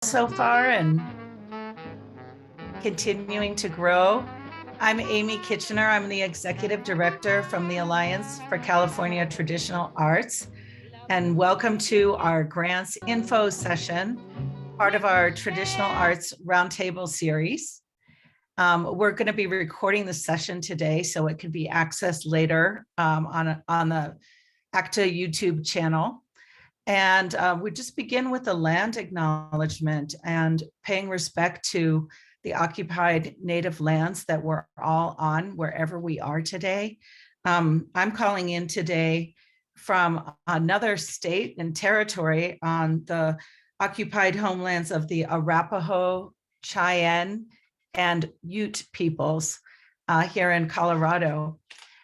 so far and continuing to grow. I'm Amy Kitchener. I'm the Executive Director from the Alliance for California Traditional Arts. And welcome to our grants info session, part of our Traditional Arts Roundtable series. We're going to be recording the session today so it can be accessed later on the ACTA YouTube channel. And we just begin with the land acknowledgement and paying respect to the occupied native lands that we're all on wherever we are today. I'm calling in today from another state and territory on the occupied homelands of the Arapaho, Cheyenne, and Ute peoples here in Colorado.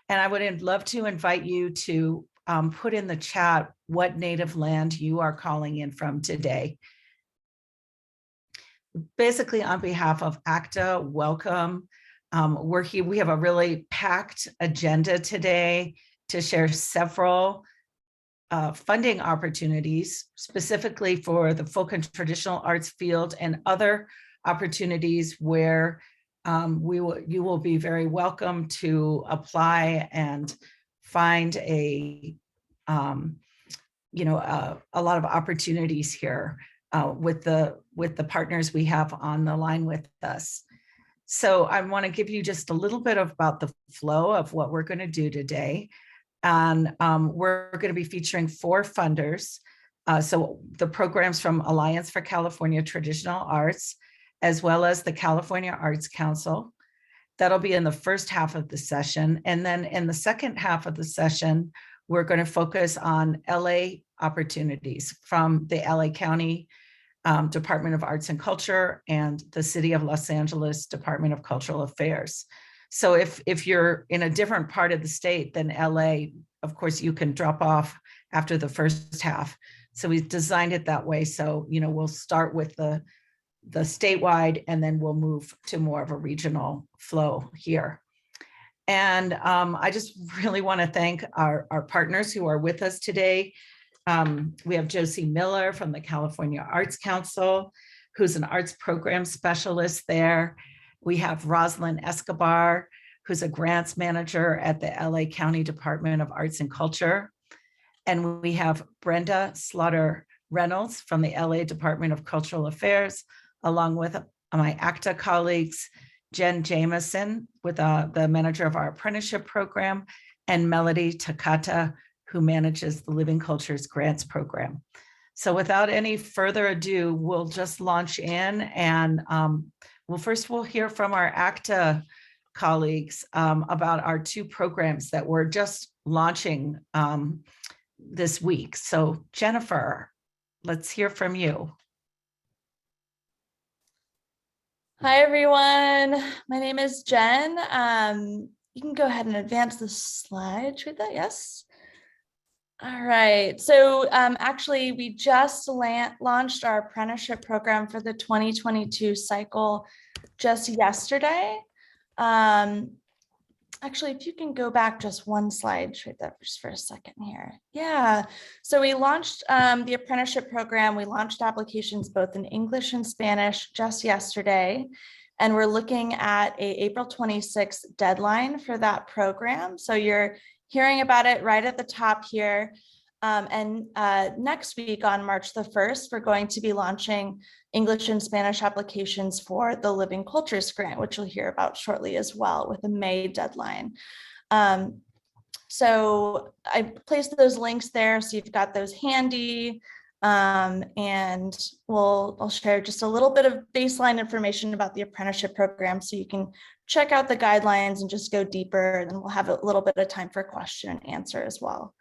And I would love to invite you to put in the chat what native land you are calling in from today. Basically, on behalf of ACTA, welcome. We're here. We have a really packed agenda today to share several funding opportunities, specifically for the folk and traditional arts field and other opportunities where you will be very welcome to apply and find a lot of opportunities here with the partners we have on the line with us. So I want to give you just a little bit about the flow of what we're going to do today. And we're going to be featuring 4 funders. So the programs from Alliance for California Traditional Arts, as well as the California Arts Council. That'll be in the first half of the session. And then in the second half of the session, we're going to focus on LA opportunities from the LA County Department of Arts and Culture and the City of Los Angeles Department of Cultural Affairs. So if you're in a different part of the state than LA, of course, you can drop off after the first half. So we've designed it that way. So, we'll start with the statewide, and then we'll move to more of a regional flow here. And I just really want to thank our partners who are with us today. We have Josie Miller from the California Arts Council, who's an arts program specialist there. We have Rosalind Escobar, who's a grants manager at the LA County Department of Arts and Culture. And we have Brenda Slaughter Reynolds from the LA Department of Cultural Affairs, along with my ACTA colleagues, Jen Jameson, with the manager of our Apprenticeship Program, and Melody Takata, who manages the Living Cultures Grants Program. So without any further ado, we'll just launch in, and we'll hear from our ACTA colleagues about our 2 programs that we're just launching this week. So Jennifer, let's hear from you. Hi, everyone. My name is Jen. You can go ahead and advance the slide. Should that? Yes. All right. So actually, we just launched our apprenticeship program for the 2022 cycle just yesterday. Actually, if you can go back just one slide, trade that just for a second here. Yeah, so we launched the apprenticeship program. We launched applications both in English and Spanish just yesterday, and we're looking at a April 26th deadline for that program. So you're hearing about it right at the top here. And next week on March the 1st, we're going to be launching English and Spanish applications for the Living Cultures Grant, which you'll hear about shortly as well, with a May deadline. So I placed those links there, so you've got those handy. And I'll share just a little bit of baseline information about the apprenticeship program, so you can check out the guidelines and just go deeper. And then we'll have a little bit of time for question and answer as well.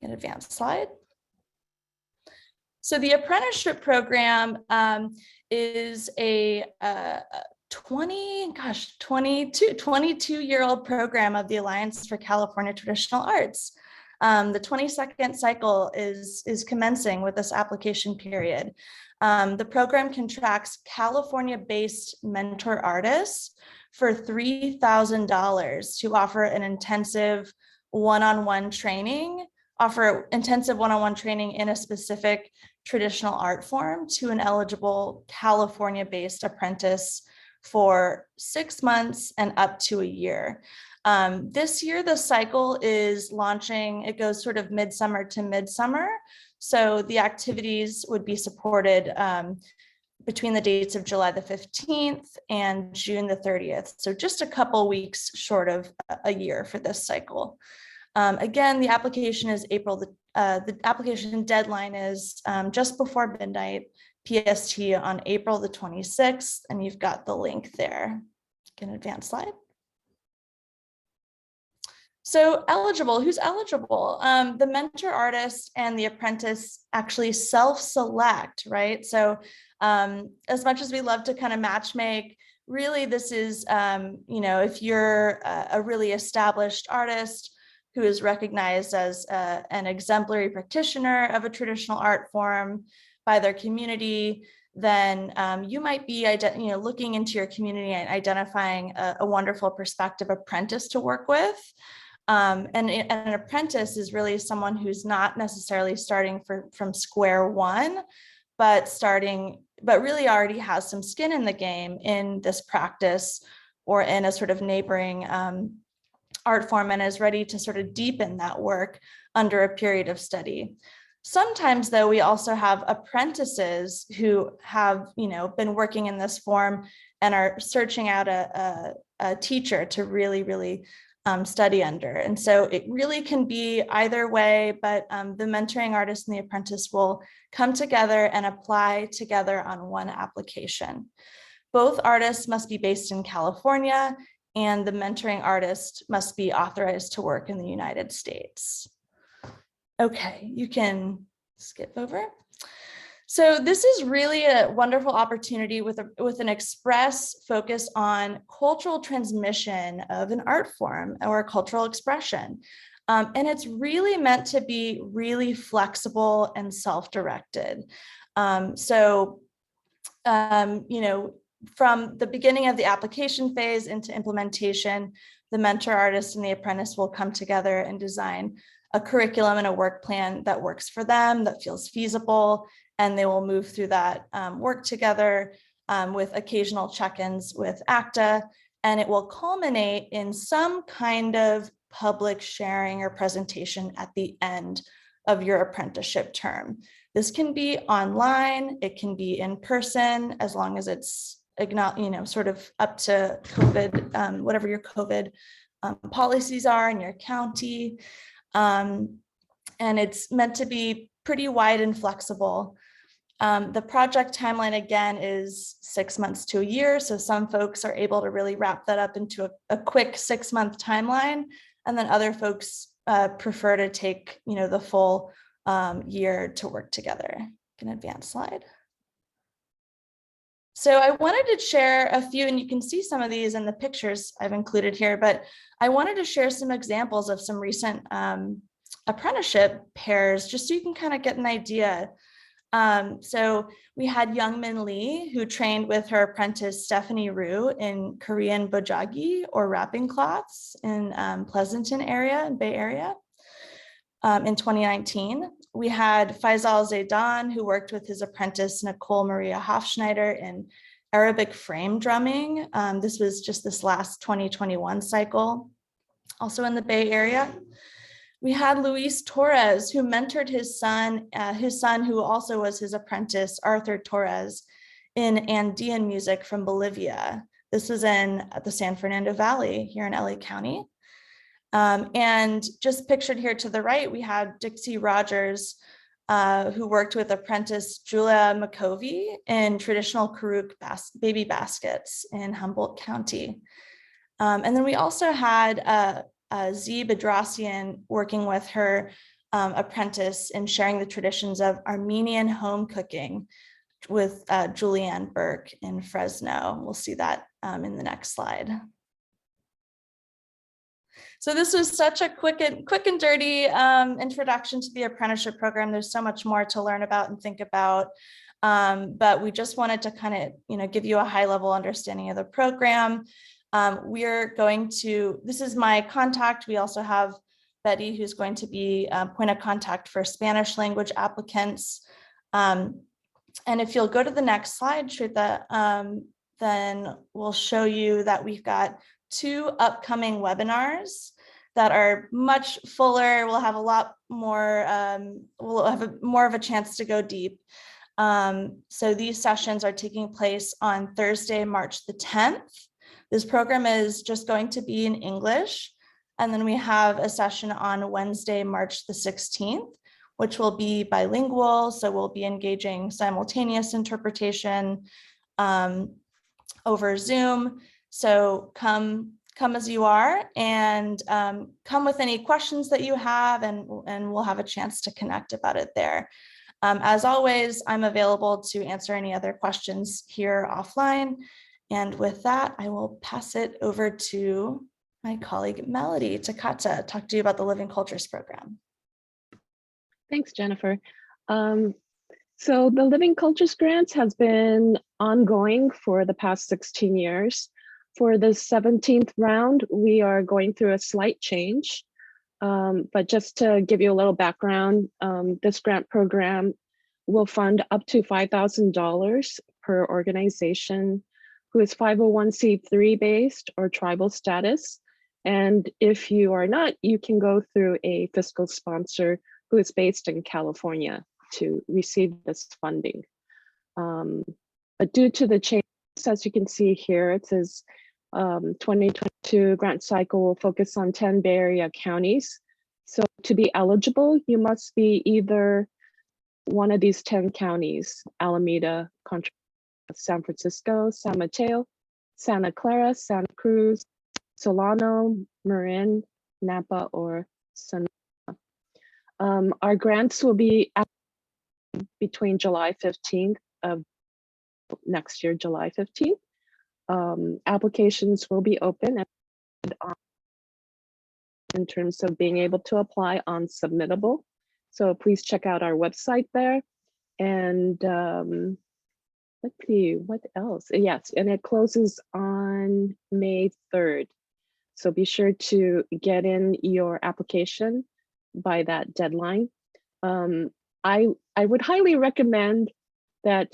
An advanced slide. So the apprenticeship program is a 22-year-old program of the Alliance for California Traditional Arts. The 22nd cycle is commencing with this application period. The program contracts California-based mentor artists for $3,000 to offer an intensive one-on-one training in a specific traditional art form to an eligible California-based apprentice for 6 months and up to a year. This year, the cycle is launching, it goes sort of midsummer to midsummer. So the activities would be supported between the dates of July the 15th and June the 30th. So just a couple weeks short of a year for this cycle. Again, the application is the application deadline is just before midnight PST on April the 26th, and you've got the link there. Can advance slide. So eligible, who's eligible? The mentor artist and the apprentice actually self-select, right? So as much as we love to kind of match make, really this is, if you're a really established artist who is recognized as an exemplary practitioner of a traditional art form by their community, then you might be looking into your community and identifying a wonderful prospective apprentice to work with. And an apprentice is really someone who's not necessarily starting from square one, but really already has some skin in the game in this practice or in a sort of neighboring art form and is ready to sort of deepen that work under a period of study. Sometimes, though, we also have apprentices who have, been working in this form and are searching out a teacher to really study under. And so it really can be either way, but the mentoring artist and the apprentice will come together and apply together on one application. Both artists must be based in California, and the mentoring artist must be authorized to work in the United States. Okay, you can skip over. So this is really a wonderful opportunity with an express focus on cultural transmission of an art form or cultural expression. And it's really meant to be really flexible and self-directed. From the beginning of the application phase into implementation, the mentor artist and the apprentice will come together and design a curriculum and a work plan that works for them, that feels feasible, and they will move through that work together with occasional check-ins with ACTA, and it will culminate in some kind of public sharing or presentation at the end of your apprenticeship term. This can be online, it can be in person, as long as it's sort of up to COVID, whatever your COVID policies are in your county. And it's meant to be pretty wide and flexible. The project timeline, again, is 6 months to a year. So some folks are able to really wrap that up into a quick 6-month timeline. And then other folks prefer to take, the full year to work together. Can advance slide. So I wanted to share a few, and you can see some of these in the pictures I've included here, but I wanted to share some examples of some recent apprenticeship pairs, just so you can kind of get an idea. So we had Youngmin Lee, who trained with her apprentice Stephanie Rue in Korean bojagi or wrapping cloths in Pleasanton area, Bay Area. In 2019, we had Faisal Zaidan, who worked with his apprentice Nicole Maria Hofschneider in Arabic frame drumming. This was just this last 2021 cycle, also in the Bay Area. We had Luis Torres, who mentored his son who also was his apprentice, Arthur Torres, in Andean music from Bolivia. This was in the San Fernando Valley here in LA County. And just pictured here to the right, we had Dixie Rogers, who worked with apprentice Julia McCovey in traditional Karuk baby baskets in Humboldt County. And then we also had Z Bedrassian working with her apprentice in sharing the traditions of Armenian home cooking with Julianne Burke in Fresno. We'll see that in the next slide. So this was such a quick and dirty introduction to the apprenticeship program. There's so much more to learn about and think about, but we just wanted to kind of, give you a high level understanding of the program. This is my contact. We also have Betty, who's going to be point of contact for Spanish language applicants. And if you'll go to the next slide, Shweta, then we'll show you that we've got 2 upcoming webinars that are much fuller. We'll have a lot more, we'll have more of a chance to go deep. So these sessions are taking place on Thursday, March the 10th. This program is just going to be in English. And then we have a session on Wednesday, March the 16th, which will be bilingual. So we'll be engaging simultaneous interpretation over Zoom. So come as you are, and come with any questions that you have, and we'll have a chance to connect about it there. As always, I'm available to answer any other questions here offline. And with that, I will pass it over to my colleague Melody Takata, talk to you about the Living Cultures program. Thanks, Jennifer. So the Living Cultures Grants has been ongoing for the past 16 years. For the 17th round, we are going through a slight change. But just to give you a little background, this grant program will fund up to $5,000 per organization who is 501c3 based or tribal status. And if you are not, you can go through a fiscal sponsor who is based in California to receive this funding. But due to the changes, as you can see here, it says 2022 grant cycle will focus on 10 Bay Area counties. So to be eligible, you must be either one of these 10 counties: Alameda, San Francisco, San Mateo, Santa Clara, Santa Cruz, Solano, Marin, Napa, or Sonoma. Our grants will be between July 15th of next year, July 15th. Applications will be open in terms of being able to apply on Submittable. So please check out our website there. And let's see, what else? Yes, and it closes on May 3rd. So be sure to get in your application by that deadline. I would highly recommend that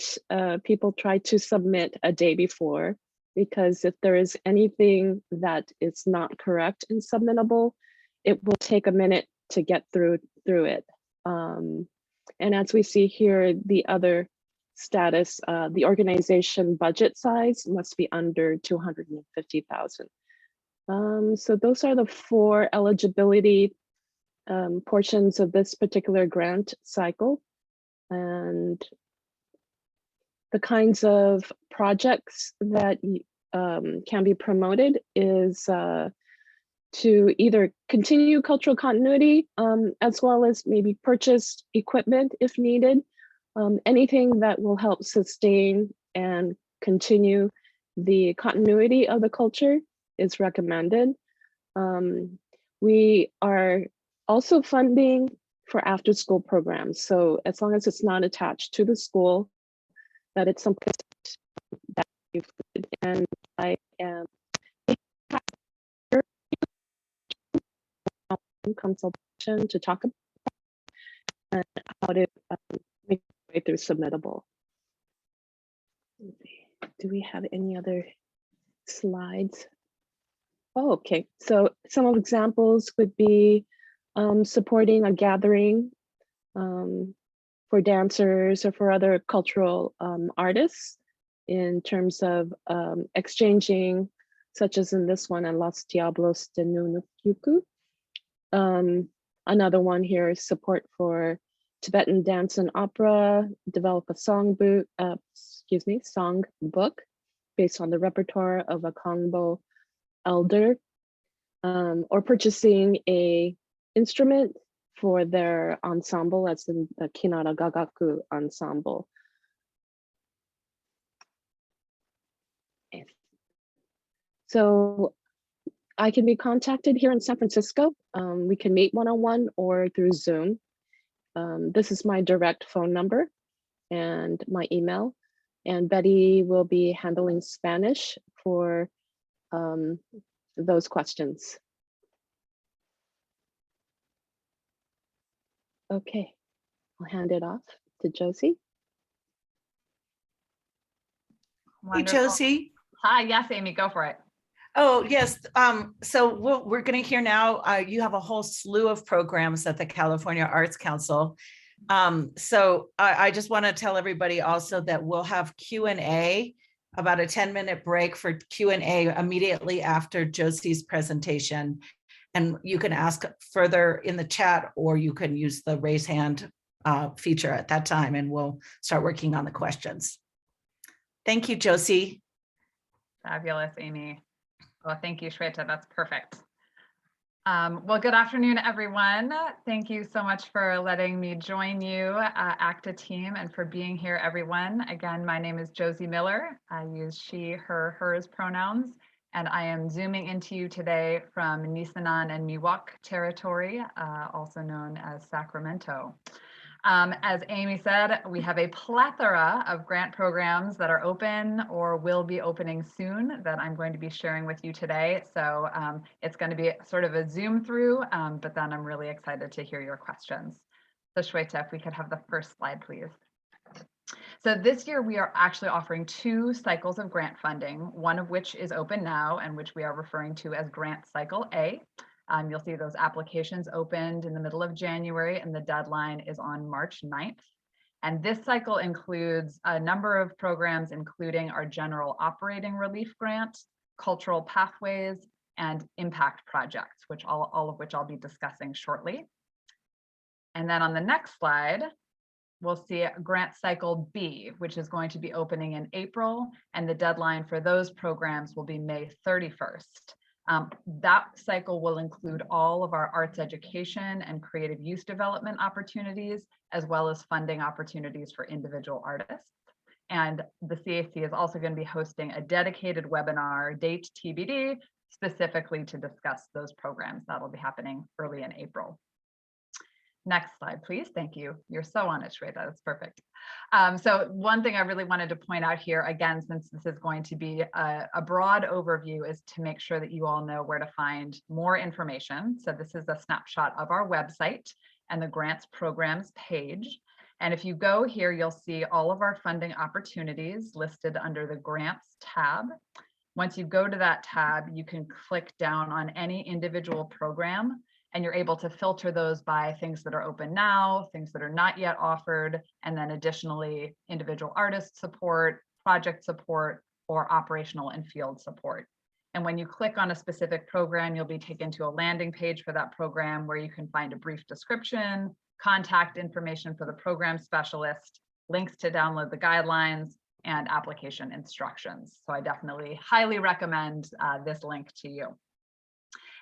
people try to submit a day before, because if there is anything that is not correct in Submittable, it will take a minute to get through it. And as we see here, the other status, the organization budget size must be under 250,000. So those are the 4 eligibility portions of this particular grant cycle. And the kinds of projects that can be promoted is to either continue cultural continuity, as well as maybe purchase equipment if needed. Anything that will help sustain and continue the continuity of the culture is recommended. We are also funding for after-school programs. So as long as it's not attached to the school, that it's something that you and I am consultation to talk about and how to make your way through Submittable. Do we have any other slides? Oh, okay. So some of examples would be supporting a gathering for dancers or for other cultural artists in terms of exchanging, such as in this one, in Los Diablos de Nunukyuku. Another one here is support for Tibetan dance and opera, develop a song book based on the repertoire of a Kongbo elder, or purchasing a instrument for their ensemble, as in the Kinara Gagaku ensemble. So I can be contacted here in San Francisco. We can meet one-on-one or through Zoom. This is my direct phone number and my email. And Betty will be handling Spanish for those questions. Okay, I'll hand it off to Josie. Hey, Josie. Hi, yes, Amy, go for it. Oh, yes. So we're going to hear now, you have a whole slew of programs at the California Arts Council. So I just want to tell everybody also that we'll have Q&A, about a 10-minute break for Q&A immediately after Josie's presentation. And you can ask further in the chat, or you can use the raise hand feature at that time, and we'll start working on the questions. Thank you, Josie. Fabulous, Amy. Well, thank you, Shweta. That's perfect. Well, good afternoon, everyone. Thank you so much for letting me join you, ACTA team, and for being here, everyone. Again, my name is Josie Miller. I use she, her, hers pronouns, and I am zooming into you today from Nisenan and Miwok territory, also known as Sacramento. As Amy said, we have a plethora of grant programs that are open or will be opening soon that I'm going to be sharing with you today. So it's going to be sort of a zoom through, but then I'm really excited to hear your questions. So Shweta, if we could have the first slide, please. So this year we are actually offering 2 cycles of grant funding, one of which is open now and which we are referring to as Grant Cycle A. You'll see those applications opened in the middle of January, and the deadline is on March 9th. And this cycle includes a number of programs, including our General Operating Relief Grant, Cultural Pathways, and Impact Projects, which all of which I'll be discussing shortly. And then on the next slide, we'll see Grant Cycle B, which is going to be opening in April, and the deadline for those programs will be May 31st. That cycle will include all of our arts education and creative use development opportunities, as well as funding opportunities for individual artists. And the CAC is also going to be hosting a dedicated webinar, date TBD, specifically to discuss those programs. That'll be happening early in April. Next slide, please. Thank you. You're so on it, Shweta. That's perfect. So one thing I really wanted to point out here, again, since this is going to be a broad overview, is to make sure that you all know where to find more information. So this is a snapshot of our website and the grants programs page. And if you go here, you'll see all of our funding opportunities listed under the grants tab. Once you go to that tab, you can click down on any individual program, and you're able to filter those by things that are open now, things that are not yet offered, and then additionally, individual artist support, project support, or operational and field support. And when you click on a specific program, you'll be taken to a landing page for that program where you can find a brief description, contact information for the program specialist, links to download the guidelines, and application instructions. So I definitely highly recommend this link to you.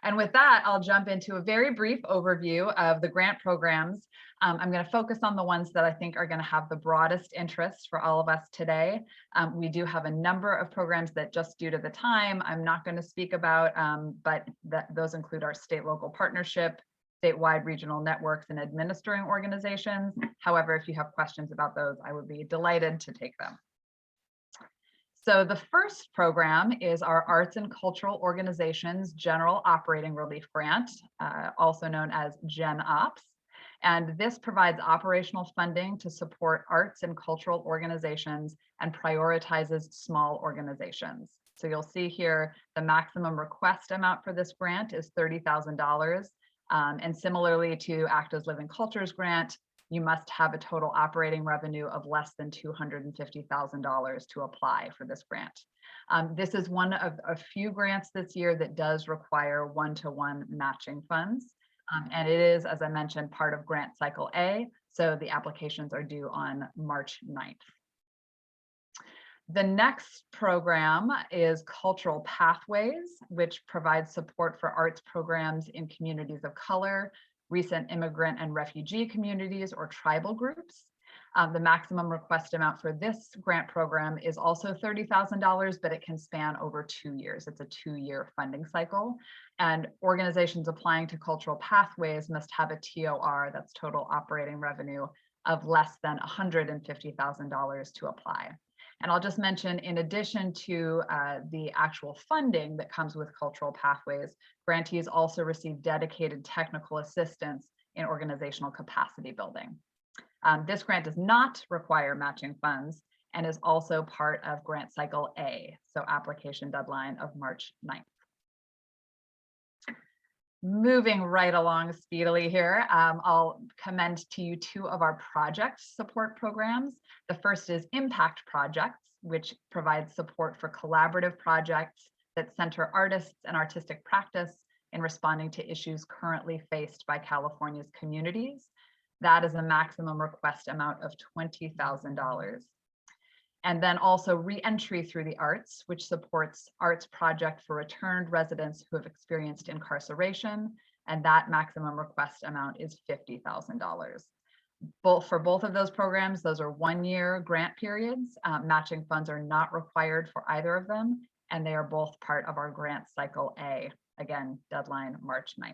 And with that, I'll jump into a very brief overview of the grant programs. I'm going to focus on the ones that I think are going to have the broadest interest for all of us today. We do have a number of programs that, just due to the time, I'm not going to speak about, but those include our state-local partnership, statewide regional networks, and administering organizations. However, if you have questions about those, I would be delighted to take them. So the first program is our Arts and Cultural Organizations General Operating Relief Grant, also known as Gen Ops. And this provides operational funding to support arts and cultural organizations and prioritizes small organizations. So you'll see here the maximum request amount for this grant is $30,000. And similarly to ACTA's Living Cultures grant, you must have a total operating revenue of less than $250,000 to apply for this grant. This is one of a few grants this year that does require one-to-one matching funds. And it is, as I mentioned, part of Grant Cycle A. So the applications are due on March 9th. The next program is Cultural Pathways, which provides support for arts programs in communities of color, recent immigrant and refugee communities, or tribal groups. The maximum request amount for this grant program is also $30,000, but it can span over 2 years. It's a 2-year funding cycle. And organizations applying to Cultural Pathways must have a TOR, that's total operating revenue, of less than $150,000 to apply. And I'll just mention, in addition to the actual funding that comes with Cultural Pathways, grantees also receive dedicated technical assistance in organizational capacity building. This grant does not require matching funds, and is also part of Grant Cycle A, so application deadline of March 9th. Moving right along speedily here, I'll commend to you two of our project support programs. The first is Impact Projects, which provides support for collaborative projects that center artists and artistic practice in responding to issues currently faced by California's communities. That is a maximum request amount of $20,000. And then also Reentry Through the Arts, which supports arts project for returned residents who have experienced incarceration. And that maximum request amount is $50,000. For both of those programs, those are 1-year grant periods. Matching funds are not required for either of them, and they are both part of our Grant Cycle A. Again, deadline March 9th.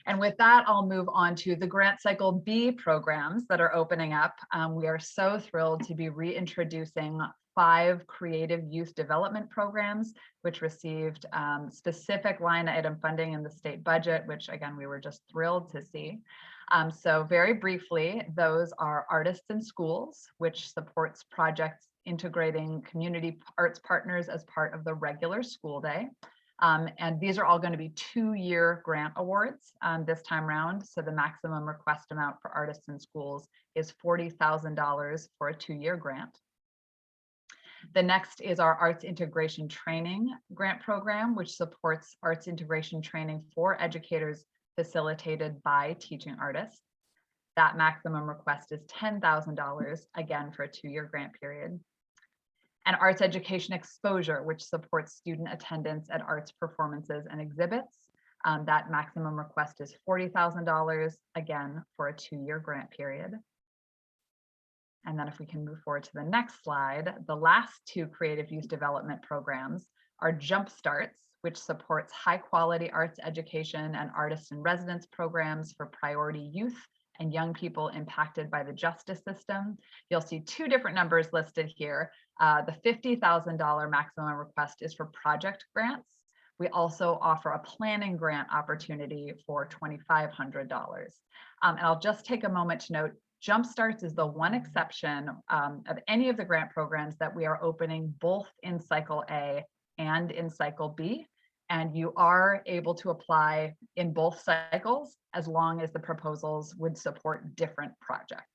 And with that, I'll move on to the Grant Cycle B programs that are opening up. We are so thrilled to be reintroducing 5 creative youth development programs, which received specific line item funding in the state budget, which again, we were just thrilled to see. So very briefly, those are Artists in Schools, which supports projects integrating community arts partners as part of the regular school day. And these are all going to be 2-year grant awards this time round. So the maximum request amount for Artists in Schools is $40,000 for a 2-year grant. The next is our Arts Integration Training Grant Program, which supports arts integration training for educators facilitated by teaching artists. That maximum request is $10,000, again for a 2-year grant period. And Arts Education Exposure, which supports student attendance at arts performances and exhibits. That maximum request is $40,000, again for a 2-year grant period. And then if we can move forward to the next slide, the last 2 creative youth development programs are Jump Starts, which supports high quality arts education and artists in residence programs for priority youth and young people impacted by the justice system. You'll see 2 different numbers listed here. The $50,000 maximum request is for project grants. We also offer a planning grant opportunity for $2,500. And I'll just take a moment to note, Jump Starts is the one exception of any of the grant programs that we are opening both in Cycle A and in Cycle B. And you are able to apply in both cycles as long as the proposals would support different projects.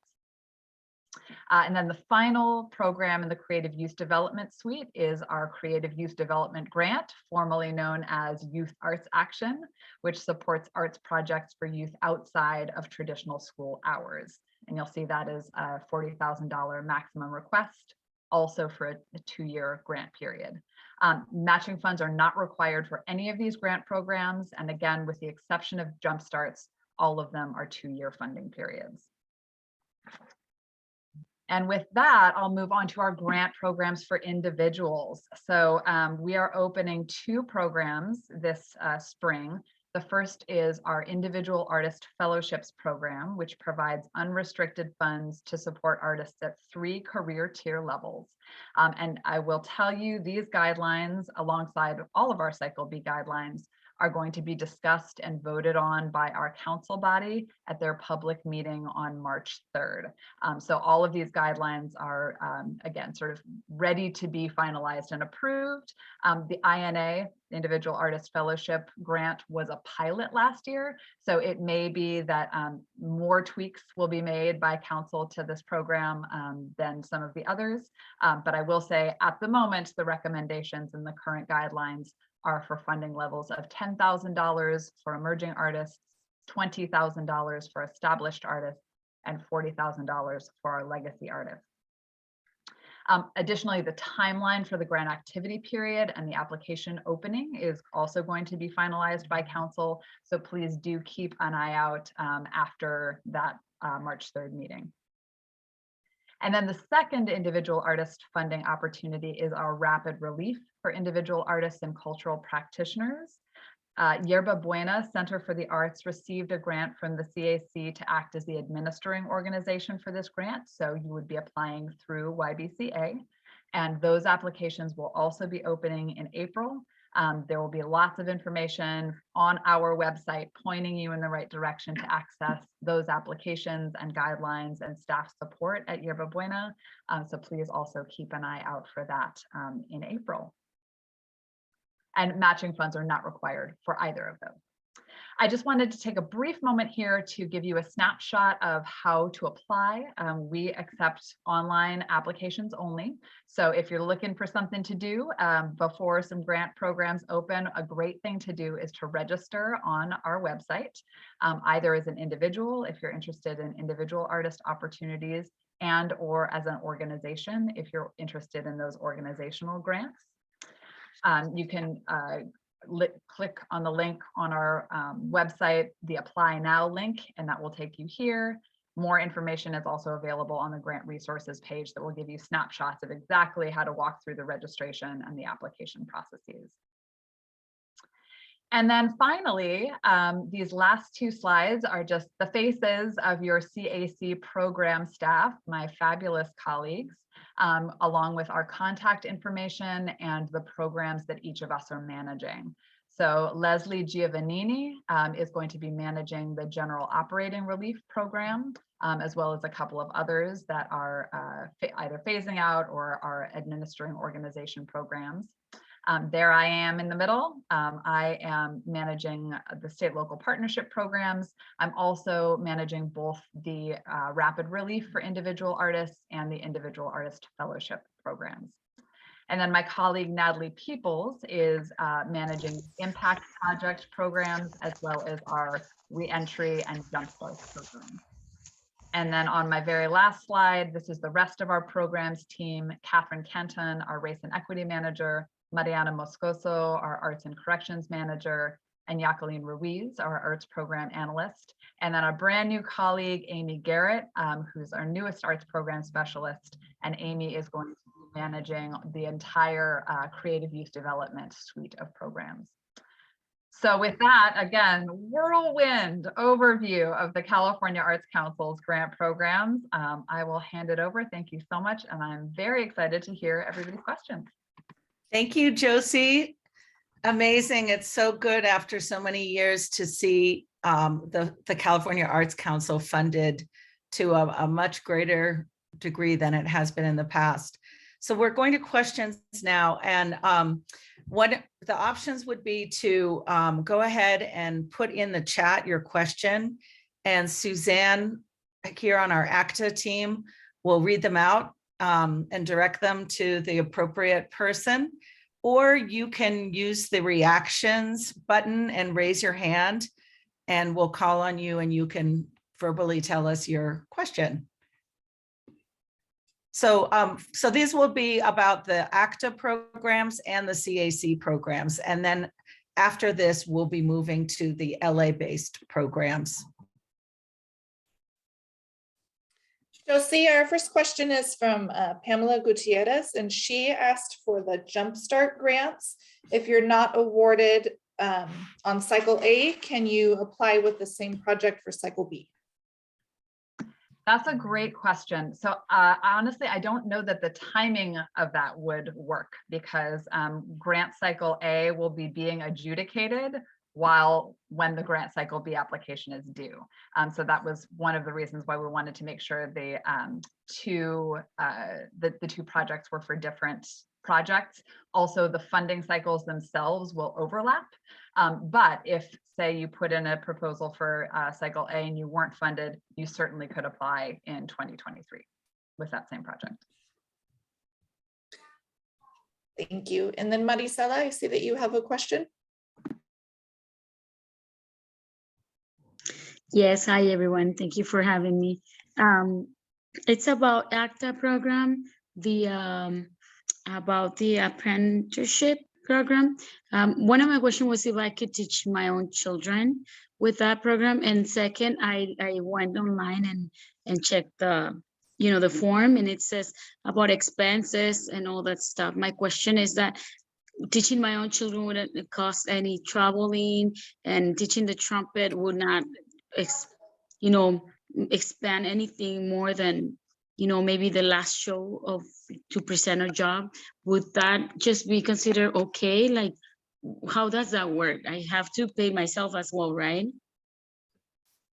And then the final program in the Creative Youth Development Suite is our Creative Youth Development Grant, formerly known as Youth Arts Action, which supports arts projects for youth outside of traditional school hours. And you'll see that is a $40,000 maximum request, also for a 2-year grant period. Matching funds are not required for any of these grant programs. And again, with the exception of Jump Starts, all of them are 2-year funding periods. And with that, I'll move on to our grant programs for individuals. So we are opening 2 programs this spring. The first is our Individual Artist Fellowships Program, which provides unrestricted funds to support artists at 3 career tier levels. And I will tell you, these guidelines, alongside all of our Cycle B guidelines, are going to be discussed and voted on by our council body at their public meeting on March 3rd. So all of these guidelines are, again, sort of ready to be finalized and approved. The INA, Individual Artist Fellowship Grant, was a pilot last year. So it may be that more tweaks will be made by council to this program than some of the others. But I will say at the moment, the recommendations in the current guidelines are for funding levels of $10,000 for emerging artists, $20,000 for established artists, and $40,000 for our legacy artists. Additionally, the timeline for the grant activity period and the application opening is also going to be finalized by council. So please do keep an eye out after that March 3rd meeting. And then the second individual artist funding opportunity is our rapid relief for individual artists and cultural practitioners. Yerba Buena Center for the Arts received a grant from the CAC to act as the administering organization for this grant. So you would be applying through YBCA, and those applications will also be opening in April. There will be lots of information on our website pointing you in the right direction to access those applications and guidelines and staff support at Yerba Buena. So please also keep an eye out for that in April. And matching funds are not required for either of those. I just wanted to take a brief moment here to give you a snapshot of how to apply. We accept online applications only. So if you're looking for something to do before some grant programs open, a great thing to do is to register on our website, either as an individual, if you're interested in individual artist opportunities, and or as an organization, if you're interested in those organizational grants. You can click on the link on our website, the Apply Now link, and that will take you here. More information is also available on the grant resources page that will give you snapshots of exactly how to walk through the registration and the application processes. And then finally, these last two slides are just the faces of your CAC program staff, my fabulous colleagues, along with our contact information and the programs that each of us are managing. So Leslie Giovannini is going to be managing the General Operating Relief Program, as well as a couple of others that are either phasing out or are administering organization programs. There I am in the middle. I am managing the state local partnership programs. I'm also managing both the rapid relief for individual artists and the individual artist fellowship programs. And then my colleague Natalie Peoples is managing impact project programs, as well as our reentry and jumpstart programs. And then on my very last slide, this is the rest of our programs team: Catherine Kenton, our race and equity manager, Mariana Moscoso, our arts and corrections manager, and Jacqueline Ruiz, our arts program analyst. And then our brand new colleague, Amy Garrett, who's our newest arts program specialist. And Amy is going to be managing the entire creative youth development suite of programs. So with that, again, whirlwind overview of the California Arts Council's grant programs. I will hand it over. Thank you so much. And I'm very excited to hear everybody's questions. Thank you, Josie. Amazing. It's so good after so many years to see the California Arts Council funded to a much greater degree than it has been in the past. So we're going to questions now. And what the options would be to go ahead and put in the chat your question. And Suzanne here on our ACTA team will read them out and direct them to the appropriate person, or you can use the reactions button and raise your hand and we'll call on you and you can verbally tell us your question. So, so these will be about the ACTA programs and the CAC programs. And then after this, we'll be moving to the LA-based programs. Josie, our first question is from Pamela Gutierrez, and she asked for the Jumpstart grants. If you're not awarded on cycle A, can you apply with the same project for cycle B? That's a great question. So honestly, I don't know that the timing of that would work because grant cycle A will be being adjudicated when the grant cycle B application is due. So that was one of the reasons why we wanted to make sure the two projects were for different projects. Also, the funding cycles themselves will overlap. But if, say, you put in a proposal for cycle A and you weren't funded, you certainly could apply in 2023 with that same project. Thank you. And then Marisela, I see that you have a question. Yes, hi everyone. Thank you for having me. It's about ACTA program, about the apprenticeship program. One of my questions was if I could teach my own children with that program. And second, I went online and checked the form, and it says about expenses and all that stuff. My question is that teaching my own children wouldn't cost any traveling, and teaching the trumpet would not expand anything more than maybe the last show to present a job. Would that just be considered okay? Like, how does that work? I have to pay myself as well, right?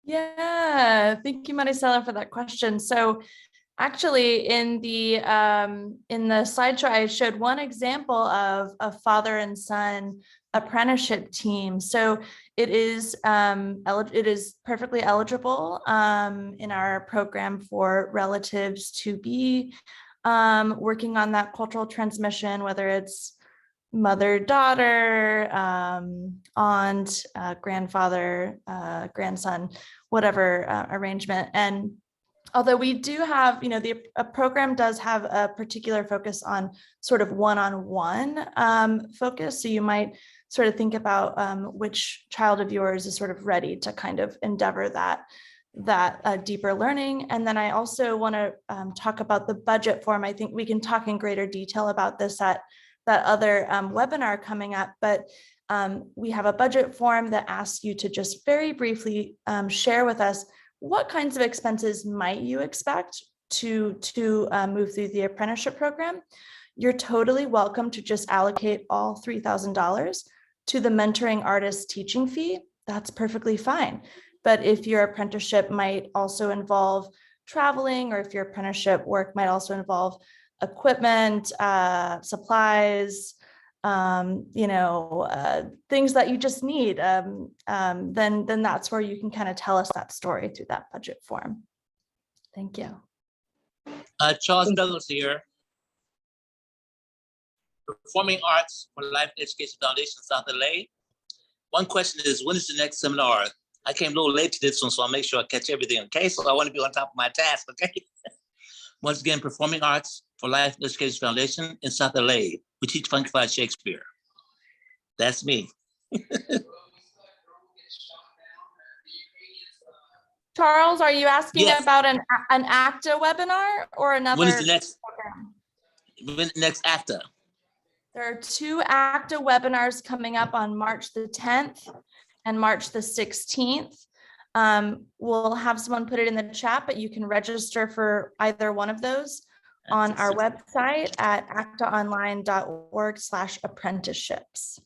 Yeah, thank you, Maricela, for that question. So actually, in the slideshow, I showed one example of a father and son apprenticeship team. So it is perfectly eligible in our program for relatives to be working on that cultural transmission, whether it's mother, daughter, aunt, grandfather, grandson, whatever arrangement. And although we do have, a program does have a particular focus on sort of one-on-one focus. So you might sort of think about which child of yours is sort of ready to kind of endeavor that deeper learning. And then I also want to talk about the budget form. I think we can talk in greater detail about this at that other webinar coming up, but we have a budget form that asks you to just very briefly share with us what kinds of expenses might you expect to move through the apprenticeship program. You're totally welcome to just allocate all $3,000 to the mentoring artist teaching fee. That's perfectly fine. But if your apprenticeship might also involve traveling, or if your apprenticeship work might also involve equipment, supplies, things that you just need, then that's where you can kind of tell us that story through that budget form. Thank you. Charles Douglas here. Performing Arts for Life Education Foundation, South LA. One question is, when is the next seminar? I came a little late to this one, so I'll make sure I catch everything, okay? So I want to be on top of my task, okay? Once again, Performing Arts for Life Education Foundation in South LA. We teach funkified Shakespeare. That's me. Charles, are you asking Yes. about an ACTA webinar or another? When is the next, program? next ACTA? There are two ACTA webinars coming up on March the 10th and March the 16th. We'll have someone put it in the chat, but you can register for either one of those on our website at actaonline.org/apprenticeships.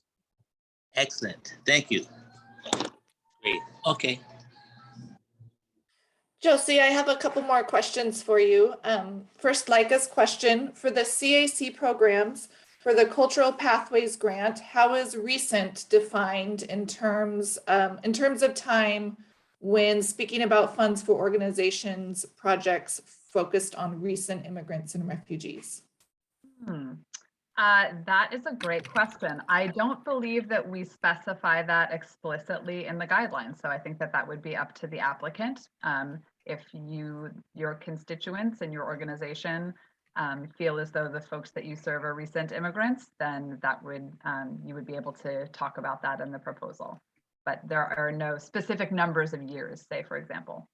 Excellent. Thank you. Great. Okay. Josie, I have a couple more questions for you. First, Leica's question, for the CAC programs, for the Cultural Pathways Grant, how is recent defined in terms of time when speaking about funds for organizations, projects focused on recent immigrants and refugees? That is a great question. I don't believe that we specify that explicitly in the guidelines. So I think that would be up to the applicant. If your constituents and your organization feel as though the folks that you serve are recent immigrants, then you would be able to talk about that in the proposal. But there are no specific numbers of years, say, for example.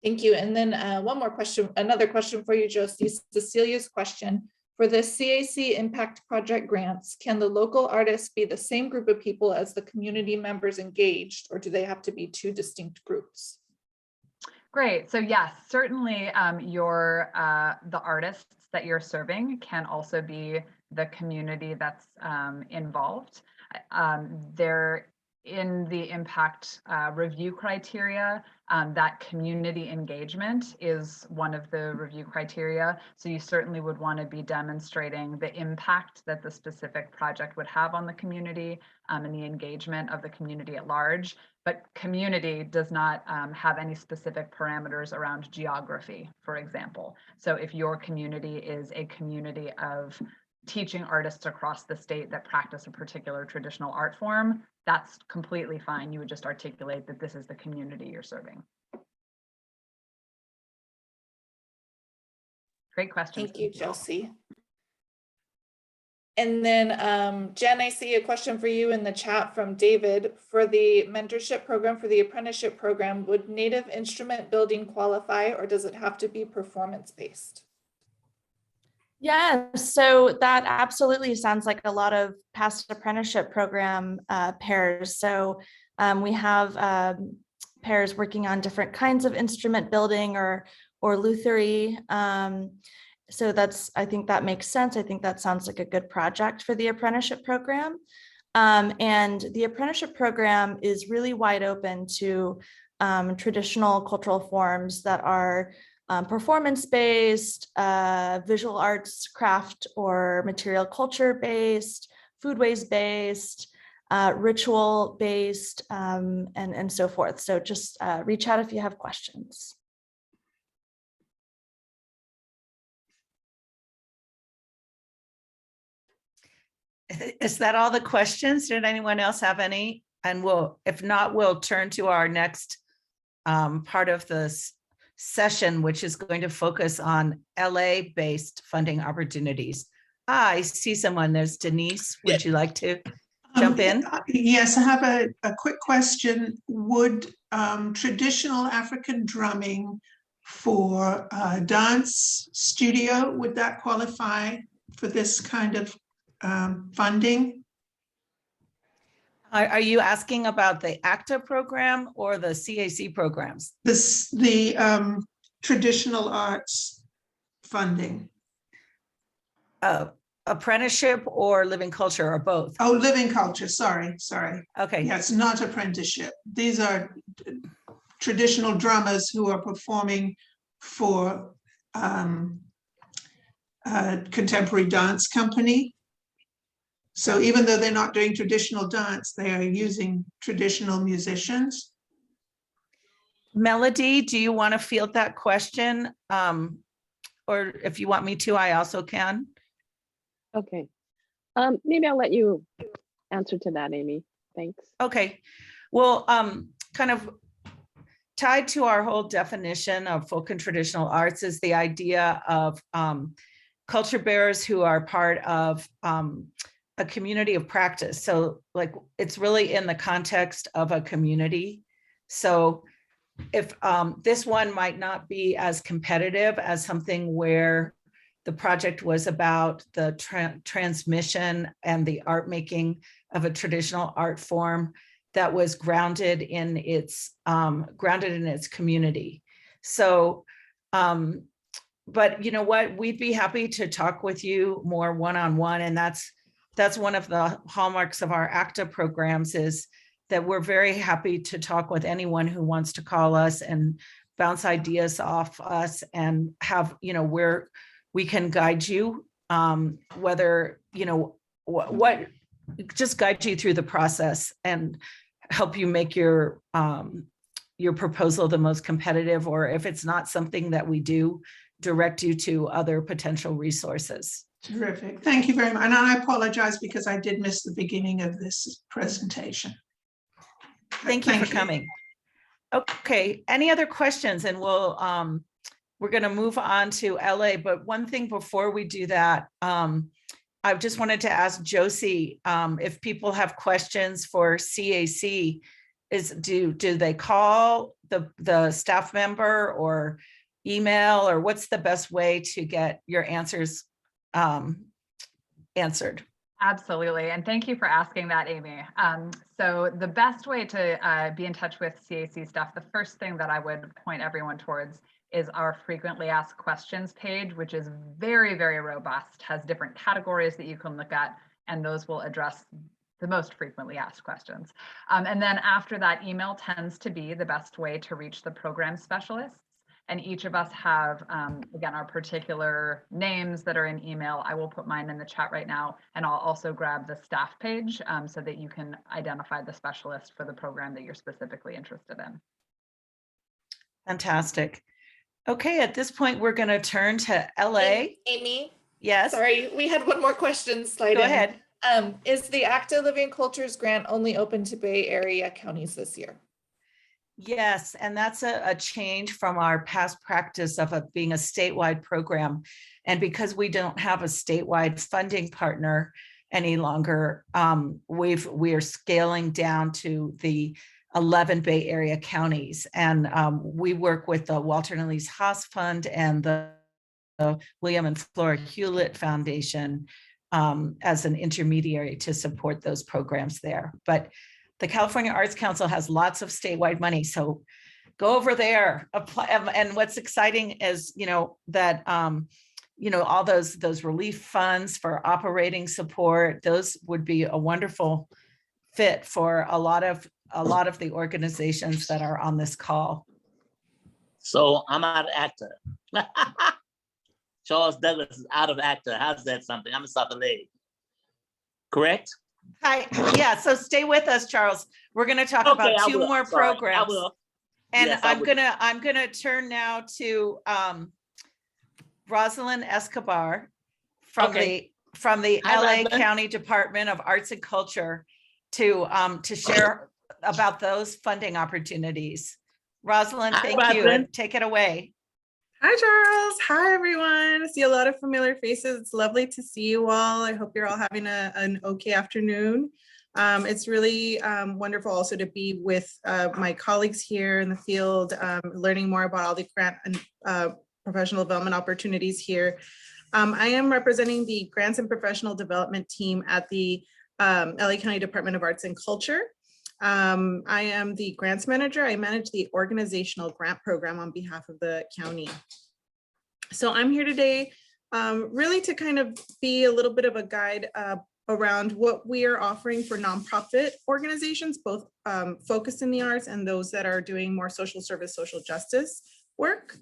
Thank you. And then one more question, another question for you, Josie. Cecilia's question. For the CAC Impact Project grants, can the local artists be the same group of people as the community members engaged, or do they have to be two distinct groups? Great. So yes, certainly the artists that you're serving can also be the community that's involved. They're in the impact review criteria, that community engagement is one of the review criteria. So you certainly would want to be demonstrating the impact that the specific project would have on the community and the engagement of the community at large. But community does not have any specific parameters around geography, for example. So if your community is a community of teaching artists across the state that practice a particular traditional art form, that's completely fine. You would just articulate that this is the community you're serving. Great question. Thank you, Josie. And then Jen, I see a question for you in the chat from David. For the mentorship program, for the apprenticeship program, would native instrument building qualify, or does it have to be performance-based? Yeah, so that absolutely sounds like a lot of past apprenticeship program pairs. So we have pairs working on different kinds of instrument building or lutherie. So I think that makes sense. I think that sounds like a good project for the apprenticeship program. And the apprenticeship program is really wide open to traditional cultural forms that are performance-based, visual arts, craft or material culture-based, foodways-based, ritual-based, and so forth. So just reach out if you have questions. Is that all the questions? Did anyone else have any? And if not, we'll turn to our next part of this session, which is going to focus on LA-based funding opportunities. I see someone. There's Denise. Would you like to jump in? Yes, I have a quick question. Would traditional African drumming for dance studio, would that qualify for this kind of funding? Are you asking about the ACTA program or the CAC programs? The traditional arts funding. Apprenticeship or living culture or both? Oh, living culture, sorry. Okay. Yes, not apprenticeship. These are traditional drummers who are performing for a contemporary dance company. So even though they're not doing traditional dance, they are using traditional musicians. Melody, do you want to field that question? Or if you want me to, I also can. Okay. Maybe I'll let you answer to that, Amy. Thanks. Okay. Well, kind of tied to our whole definition of folk and traditional arts is the idea of culture bearers who are part of a community of practice. So like, it's really in the context of a community. So if this one might not be as competitive as something where the project was about the transmission and the art making of a traditional art form that was grounded in its community. So, but you know what, we'd be happy to talk with you more one-on-one, and that's one of the hallmarks of our ACTA programs, is that we're very happy to talk with anyone who wants to call us and bounce ideas off us and have, where we can guide you, whether, what just guide you through the process and help you make your proposal the most competitive, or if it's not something that we do, direct you to other potential resources. Terrific. Thank you very much. And I apologize because I did miss the beginning of this presentation. Thank you for coming. Okay, any other questions? And we're going to move on to LA, but one thing before we do that, I just wanted to ask Josie if people have questions for CAC, do they call the staff member or email, or what's the best way to get your answers answered? Absolutely. And thank you for asking that, Amy. So the best way to be in touch with CAC staff, the first thing that I would point everyone towards is our frequently asked questions page, which is very, very robust, has different categories that you can look at, and those will address the most frequently asked questions. And then after that, email tends to be the best way to reach the program specialists. And each of us have, again, our particular names that are in email. I will put mine in the chat right now, and I'll also grab the staff page so that you can identify the specialist for the program that you're specifically interested in. Fantastic. Okay, at this point, we're going to turn to LA. Amy? Yes. Sorry, we had one more question slide in. Go ahead. Is the ACTA Living Cultures grant only open to Bay Area counties this year? Yes, and that's a change from our past practice of it being a statewide program. And because we don't have a statewide funding partner any longer, we are scaling down to the 11 Bay Area counties. And we work with the Walter and Elise Haas Fund and the William and Flora Hewlett Foundation as an intermediary to support those programs there. But the California Arts Council has lots of statewide money, so go over there, apply. And what's exciting is, that, all those relief funds for operating support, those would be a wonderful fit for a lot of the organizations that are on this call. So I'm out of ACTA. Charles Douglas is out of ACTA. How's that something? I'm in South LA. Correct? Hi, yeah, so stay with us, Charles. We're going to talk Okay, about I two will. more Sorry, I programs. will. And Yes, I will. I'm gonna turn now to Rosalind Escobar from Okay. the Hi, LA Rosalind. County Department of Arts and Culture to share about those funding opportunities. Rosalind, Hi, thank you, Rosalind. and take it away. Hi, Charles. Hi, everyone. I see a lot of familiar faces. It's lovely to see you all. I hope you're all having an okay afternoon. It's really wonderful also to be with my colleagues here in the field, learning more about all the grant and professional development opportunities here. I am representing the Grants and Professional Development team at the LA County Department of Arts and Culture. I am the grants manager. I manage the organizational grant program on behalf of the county. So I'm here today really to kind of be a little bit of a guide around what we are offering for nonprofit organizations, both focused in the arts and those that are doing more social service, social justice work.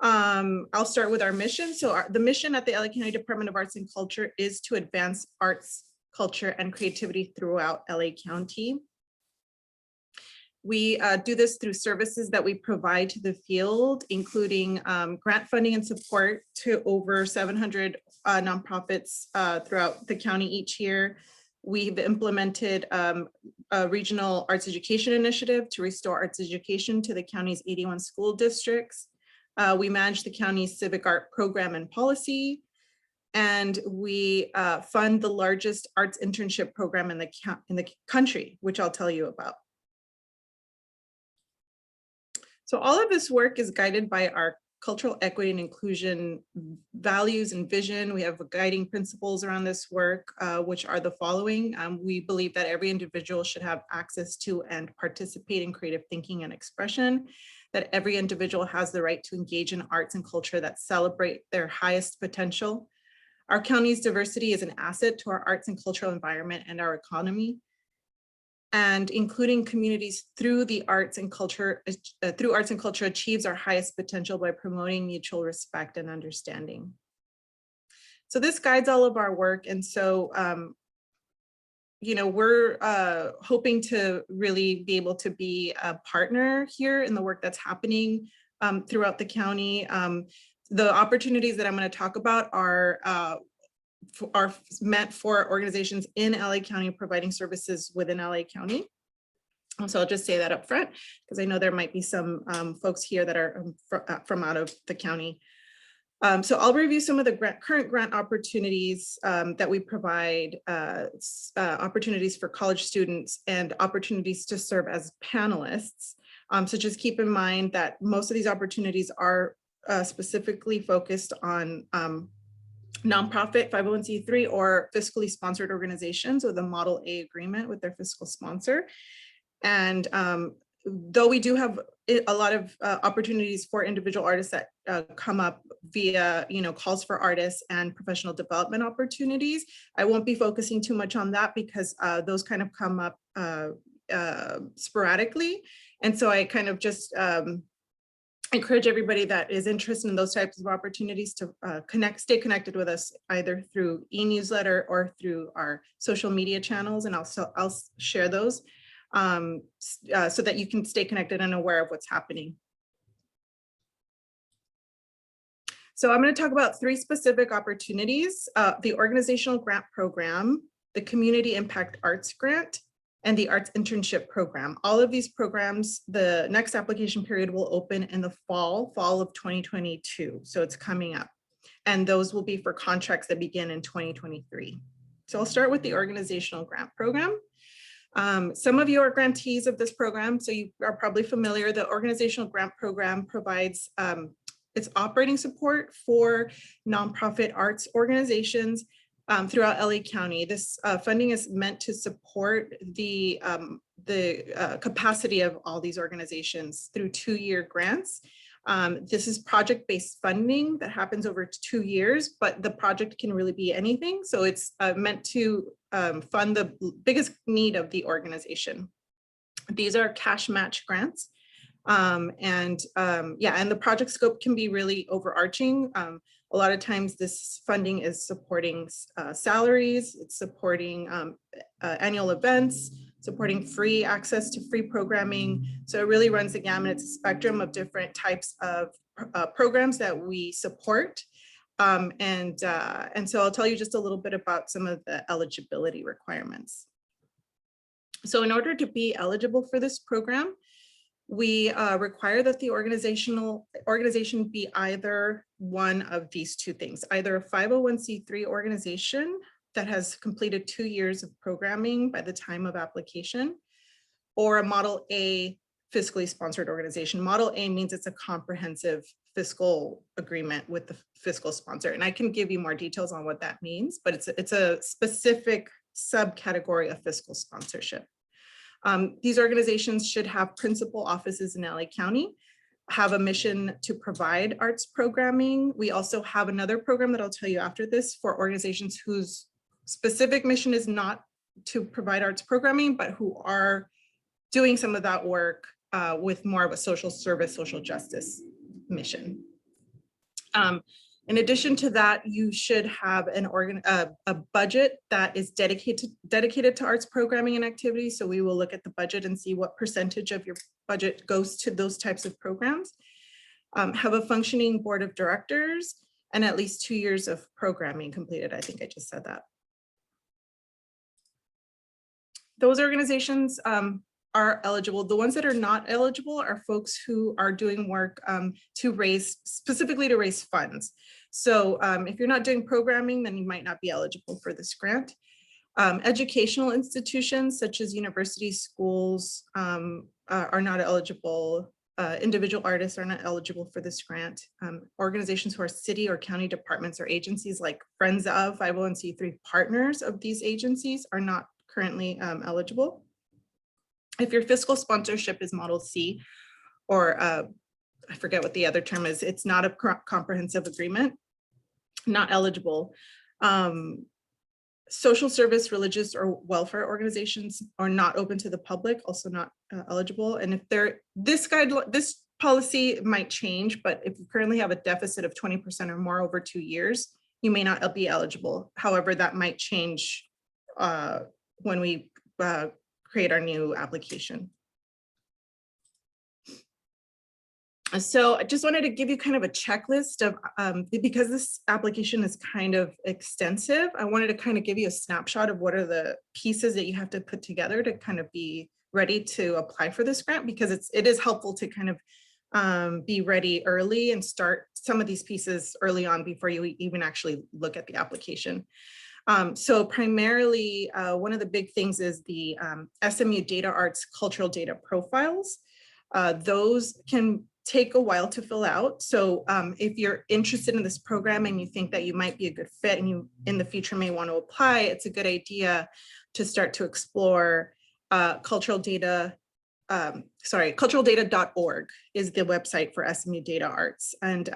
I'll start with our mission. So the mission at the LA County Department of Arts and Culture is to advance arts, culture, and creativity throughout LA County. We do this through services that we provide to the field, including grant funding and support to over 700 nonprofits throughout the county each year. We've implemented a regional arts education initiative to restore arts education to the county's 81 school districts. We manage the county's civic art program and policy, and we fund the largest arts internship program in the country, which I'll tell you about. So all of this work is guided by our cultural equity and inclusion values and vision. We have guiding principles around this work, which are the following. We believe that every individual should have access to and participate in creative thinking and expression, that every individual has the right to engage in arts and culture that celebrate their highest potential. Our county's diversity is an asset to our arts and cultural environment and our economy. And including communities through the arts and culture, achieves our highest potential by promoting mutual respect and understanding. So this guides all of our work. And so, we're hoping to really be able to be a partner here in the work that's happening throughout the county. The opportunities that I'm going to talk about are meant for organizations in LA County providing services within LA County. So I'll just say that up front, because I know there might be some folks here that are from out of the county. So I'll review some of the current grant opportunities that we provide, opportunities for college students and opportunities to serve as panelists. So just keep in mind that most of these opportunities are specifically focused on nonprofit 501c3 or fiscally sponsored organizations with a Model A agreement with their fiscal sponsor. And though we do have a lot of opportunities for individual artists that come up via, calls for artists and professional development opportunities, I won't be focusing too much on that because those kind of come up sporadically. And so I kind of just encourage everybody that is interested in those types of opportunities to stay connected with us either through e-newsletter or through our social media channels. And I'll share those so that you can stay connected and aware of what's happening. So I'm going to talk about 3 specific opportunities: the organizational grant program, the community impact arts grant, and the Arts Internship Program. All of these programs, the next application period will open in the fall of 2022. So it's coming up. And those will be for contracts that begin in 2023. So I'll start with the Organizational Grant Program. Some of you are grantees of this program, so you are probably familiar. The Organizational Grant Program provides its operating support for nonprofit arts organizations throughout LA County. This funding is meant to support the capacity of all these organizations through 2-year grants. This is project-based funding that happens over 2 years, but the project can really be anything. So it's meant to fund the biggest need of the organization. These are cash match grants. And the project scope can be really overarching. A lot of times this funding is supporting salaries, it's supporting annual events, supporting free access to free programming. So it really runs the gamut. It's a spectrum of different types of programs that we support. And so I'll tell you just a little bit about some of the eligibility requirements. So in order to be eligible for this program, we require that the organization be either one of these two things, either a 501c3 organization that has completed 2 years of programming by the time of application, or a Model A fiscally sponsored organization. Model A means it's a comprehensive fiscal agreement with the fiscal sponsor. And I can give you more details on what that means, but it's a specific subcategory of fiscal sponsorship. These organizations should have principal offices in LA County, have a mission to provide arts programming. We also have another program that I'll tell you after this for organizations whose specific mission is not to provide arts programming, but who are doing some of that work with more of a social service, social justice mission. In addition to that, you should have a budget that is dedicated to arts programming and activities. So we will look at the budget and see what percentage of your budget goes to those types of programs. Have a functioning board of directors and at least 2 years of programming completed. I think I just said that. Those organizations are eligible. The ones that are not eligible are folks who are doing work specifically to raise funds. So if you're not doing programming, then you might not be eligible for this grant. Educational institutions such as universities, schools are not eligible. Individual artists are not eligible for this grant. Organizations who are city or county departments or agencies like Friends of 501c3 partners of these agencies are not currently eligible. If your fiscal sponsorship is Model C, or I forget what the other term is, it's not a comprehensive agreement, not eligible. Social service, religious, or welfare organizations are not open to the public, also not eligible. And if this policy might change, but if you currently have a deficit of 20% or more over 2 years, you may not be eligible. However, that might change when we create our new application. So I just wanted to give you kind of a checklist of, because this application is kind of extensive, I wanted to kind of give you a snapshot of what are the pieces that you have to put together to kind of be ready to apply for this grant, because it is helpful to kind of be ready early and start some of these pieces early on before you even actually look at the application. So primarily, one of the big things is the SMU Data Arts Cultural Data Profiles. Those can take a while to fill out. So if you're interested in this program and you think that you might be a good fit and you in the future may want to apply, it's a good idea to start to explore culturaldata.org is the website for SMU Data Arts. And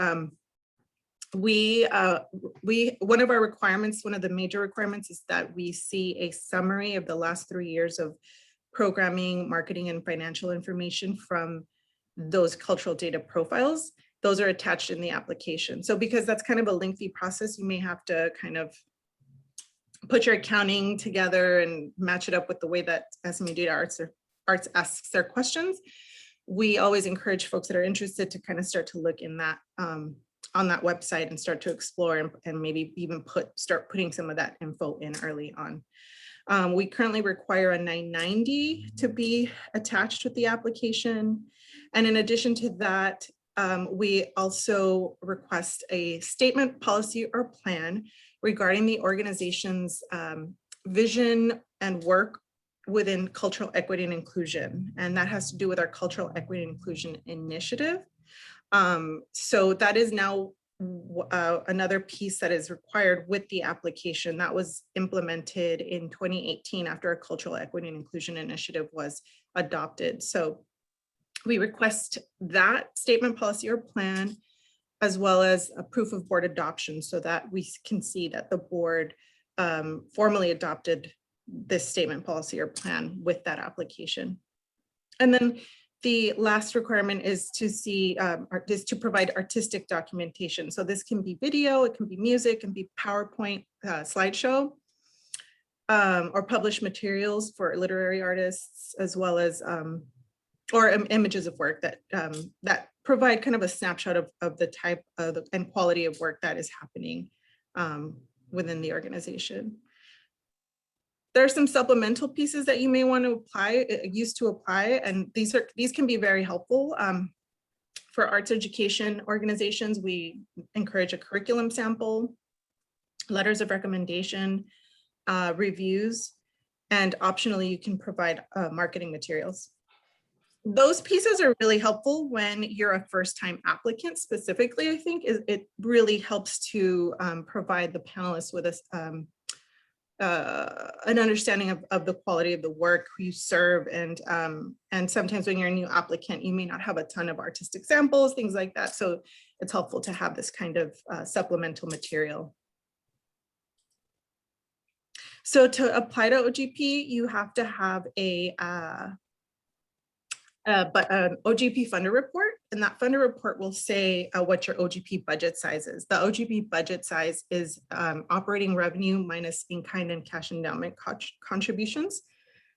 one of our requirements, one of the major requirements is that we see a summary of the last 3 years of programming, marketing, and financial information from those cultural data profiles. Those are attached in the application. So because that's kind of a lengthy process, you may have to kind of put your accounting together and match it up with the way that SMU Data Arts asks their questions. We always encourage folks that are interested to kind of start to look in that on that website and start to explore and maybe even start putting some of that info in early on. We currently require a 990 to be attached with the application. And in addition to that, we also request a statement, policy, or plan regarding the organization's vision and work within cultural equity and inclusion. And that has to do with our cultural equity and inclusion initiative. So that is now another piece that is required with the application that was implemented in 2018 after a cultural equity and inclusion initiative was adopted. So We request that statement, policy, or plan, as well as a proof of board adoption so that we can see that the board formally adopted this statement, policy, or plan with that application. And then the last requirement is to see, is to provide artistic documentation. So this can be video, it can be music, it can be PowerPoint slideshow, or published materials for literary artists, as well as, or images of work that that provide kind of a snapshot of the type of and quality of work that is happening within the organization. There are some supplemental pieces that you may want to apply, use to apply, and these can be very helpful. For arts education organizations, we encourage a curriculum sample, letters of recommendation, reviews, and optionally you can provide marketing materials. Those pieces are really helpful when you're a first-time applicant. Specifically, I think it really helps to provide the panelists with an understanding of the quality of the work you serve, and sometimes when you're a new applicant, you may not have a ton of artistic samples, things like that. So it's helpful to have this kind of supplemental material. So to apply to OGP, you have to have an OGP funder report, and that funder report will say what your OGP budget size is. The OGP budget size is operating revenue minus in-kind and cash endowment contributions.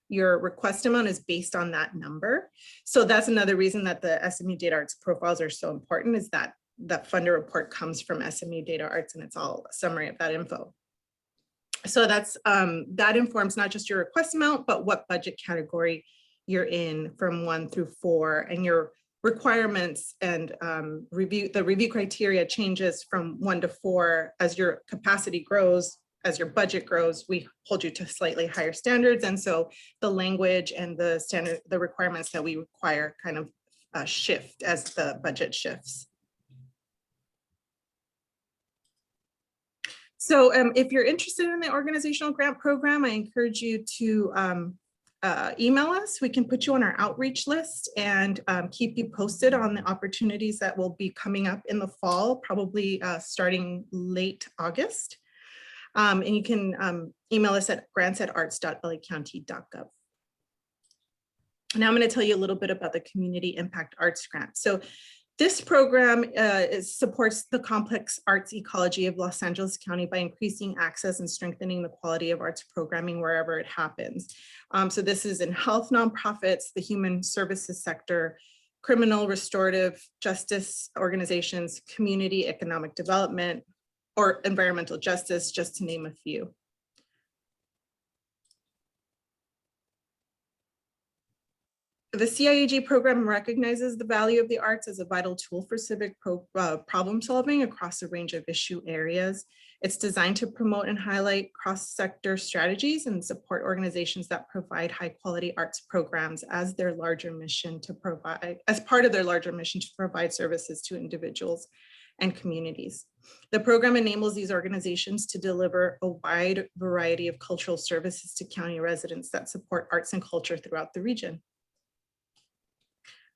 Your request amount is based on that number. So that's another reason that the SMU Data Arts profiles are so important, is that that funder report comes from SMU Data Arts, and it's all a summary of that info. So that's that informs not just your request amount, but what budget category you're in from 1 through 4, and your requirements and the review criteria changes from 1 to 4 as your capacity grows, as your budget grows. We hold you to slightly higher standards, and so the language and the requirements that we require kind of shift as the budget shifts. So if you're interested in the organizational grant program, I encourage you to email us. We can put you on our outreach list and keep you posted on the opportunities that will be coming up in the fall, probably starting late August. And you can email us at grants@arts.lacounty.gov. Now I'm going to tell you a little bit about the Community Impact Arts Grant. So this program supports the complex arts ecology of Los Angeles County by increasing access and strengthening the quality of arts programming wherever it happens. So this is in health nonprofits, the human services sector, criminal restorative justice organizations, community economic development, or environmental justice, just to name a few. The CIAG program recognizes the value of the arts as a vital tool for civic problem solving across a range of issue areas. It's designed to promote and highlight cross-sector strategies and support organizations that provide high-quality arts programs as their larger mission to provide, as part of their larger mission to provide services to individuals and communities. The program enables these organizations to deliver a wide variety of cultural services to county residents that support arts and culture throughout the region.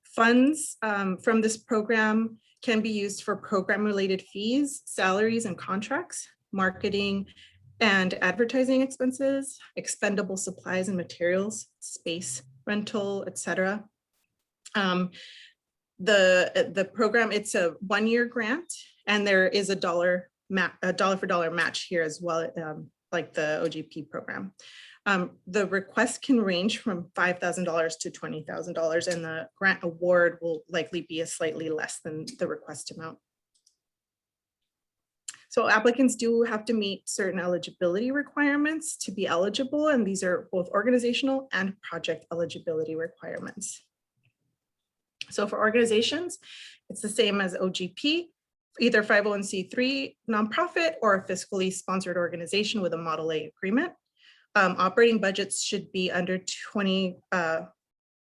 Funds from this program can be used for program-related fees, salaries and contracts, marketing and advertising expenses, expendable supplies and materials, space rental, etc. The program, it's a one-year grant, and there is a dollar for dollar match here as well, like the OGP program. The request can range from $5,000 to $20,000, and the grant award will likely be slightly less than the request amount. So applicants do have to meet certain eligibility requirements to be eligible, and these are both organizational and project eligibility requirements. So for organizations, it's the same as OGP, either 501c3 nonprofit or a fiscally sponsored organization with a Model A agreement. Operating budgets should be under over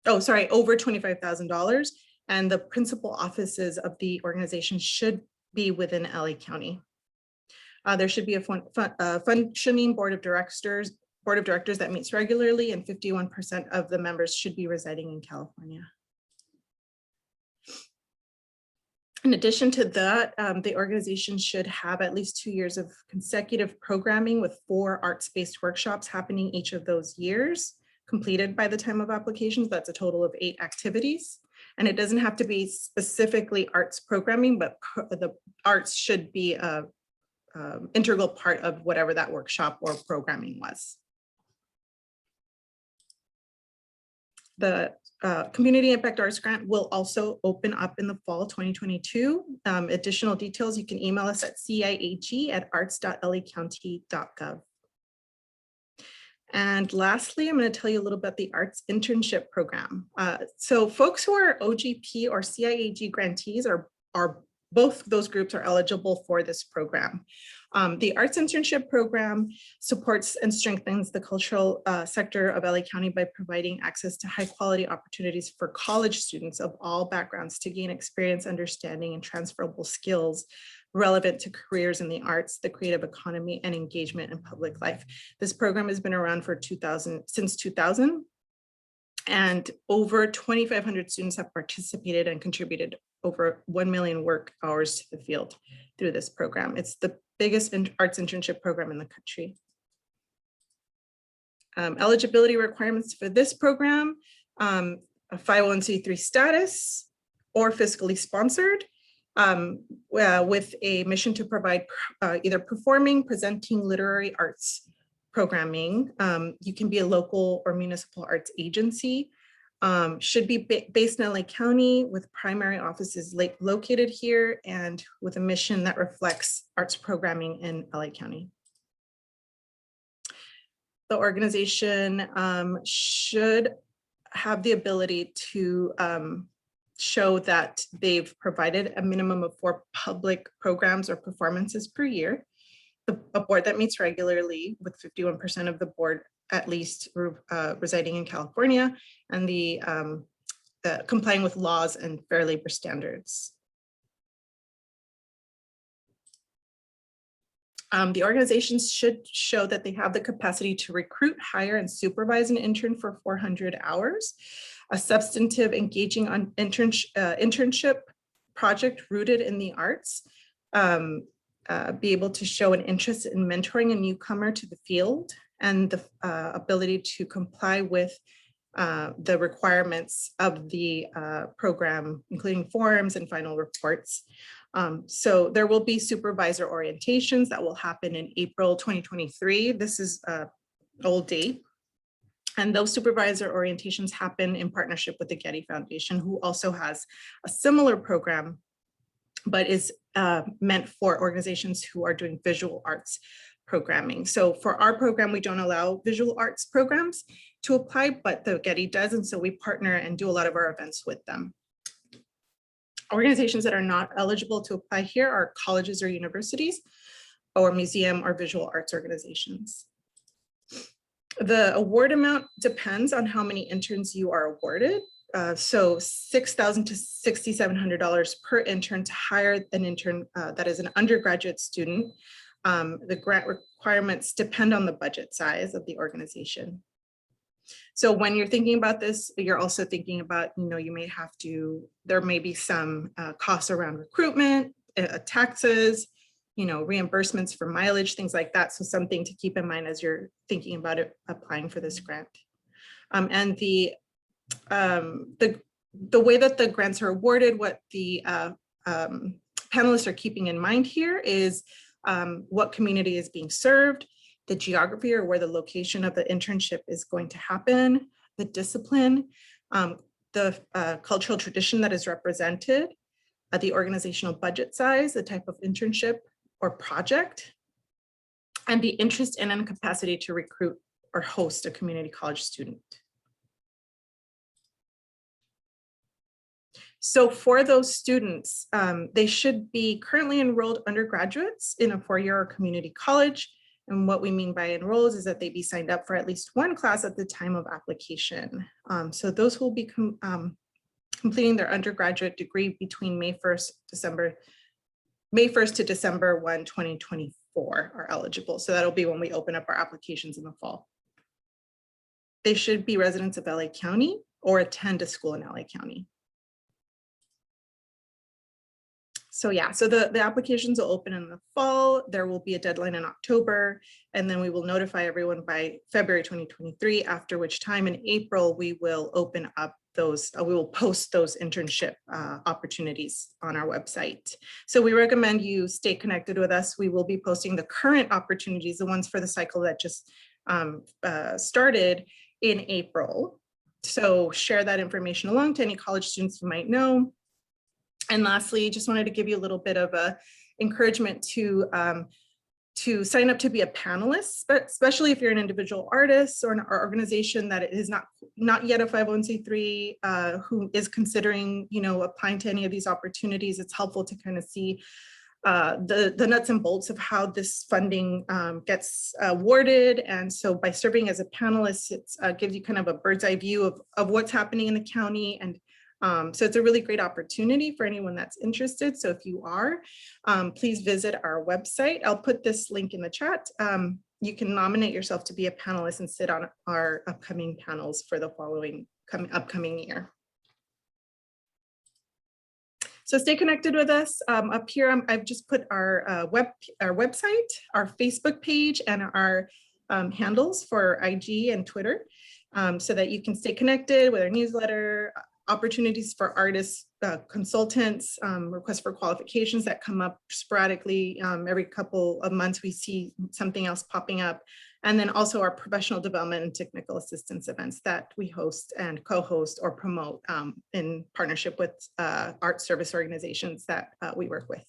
$25,000, and the principal offices of the organization should be within LA County. There should be a functioning board of directors that meets regularly, and 51% of the members should be residing in California. In addition to that, the organization should have at least 2 years of consecutive programming with 4 arts-based workshops happening each of those years, completed by the time of applications. That's a total of 8 activities. And it doesn't have to be specifically arts programming, but the arts should be a integral part of whatever that workshop or programming was. The Community Impact Arts Grant will also open up in the fall 2022. Additional details, you can email us at ciag@arts.lacounty.gov. And lastly, I'm going to tell you a little about the Arts Internship Program. So folks who are OGP or CIAG grantees are both those groups are eligible for this program. The Arts Internship Program supports and strengthens the cultural sector of LA County by providing access to high quality opportunities for college students of all backgrounds to gain experience, understanding, and transferable skills relevant to careers in the arts, the creative economy, and engagement in public life. This program has been around for since 2000. And over 2,500 students have participated and contributed over 1 million work hours to the field through this program. It's the biggest arts internship program in the country. Eligibility requirements for this program, a 501c3 status or fiscally sponsored, with a mission to provide either performing, presenting, literary arts programming. You can be a local or municipal arts agency. Should be based in LA County with primary offices located here and with a mission that reflects arts programming in LA County. The organization should have the ability to show that they've provided a minimum of 4 public programs or performances per year. A board that meets regularly with 51% of the board at least residing in California, and the complying with laws and fair labor standards. The organizations should show that they have the capacity to recruit, hire, and supervise an intern for 400 hours, a substantive, engaging on internship project rooted in the arts, be able to show an interest in mentoring a newcomer to the field, and the ability to comply with the requirements of the program, including forms and final reports. So there will be supervisor orientations that will happen in April 2023. This is an old date. And those supervisor orientations happen in partnership with the Getty Foundation, who also has a similar program, but is meant for organizations who are doing visual arts programming. So for our program, we don't allow visual arts programs to apply, but the Getty does. And so we partner and do a lot of our events with them. Organizations that are not eligible to apply here are colleges or universities or museum or visual arts organizations. The award amount depends on how many interns you are awarded. So $6,000 to $6,700 per intern to hire an intern that is an undergraduate student. The grant requirements depend on the budget size of the organization. So when you're thinking about this, you're also thinking about, you may have to, there may be some costs around recruitment, taxes, reimbursements for mileage, things like that. So something to keep in mind as you're thinking about it, applying for this grant. And the way that the grants are awarded, what the panelists are keeping in mind here is what community is being served, the geography or where the location of the internship is going to happen, the discipline, the cultural tradition that is represented, the organizational budget size, the type of internship or project, and the interest in and capacity to recruit or host a community college student. So for those students, they should be currently enrolled undergraduates in a 4-year community college. And what we mean by enrolled is that they be signed up for at least 1 class at the time of application. So those who will be completing their undergraduate degree between May 1st to December 1, 2024 are eligible. So that'll be when we open up our applications in the fall. They should be residents of LA County or attend a school in LA County. So yeah, so the applications will open in the fall. There will be a deadline in October, and then we will notify everyone by February 2023, after which time in April, we will open up those, we will post those internship opportunities on our website. So we recommend you stay connected with us. We will be posting the current opportunities, the ones for the cycle that just started in April. So share that information along to any college students who might know. And lastly, just wanted to give you a little bit of a encouragement to sign up to be a panelist, but especially if you're an individual artist or an organization that is not yet a 501c3 who is considering, you know, applying to any of these opportunities. It's helpful to kind of see the nuts and bolts of how this funding gets awarded. And so by serving as a panelist, it gives you kind of a bird's eye view of what's happening in the county. And so it's a really great opportunity for anyone that's interested. So if you are, please visit our website. I'll put this link in the chat. You can nominate yourself to be a panelist and sit on our upcoming panels for the upcoming year. So stay connected with us. Up here, I've just put our website, our Facebook page, and our handles for IG and Twitter, so that you can stay connected with our newsletter, opportunities for artists, consultants, requests for qualifications that come up sporadically. Every couple of months, we see something else popping up. And then also our professional development and technical assistance events that we host and co-host or promote in partnership with art service organizations that we work with.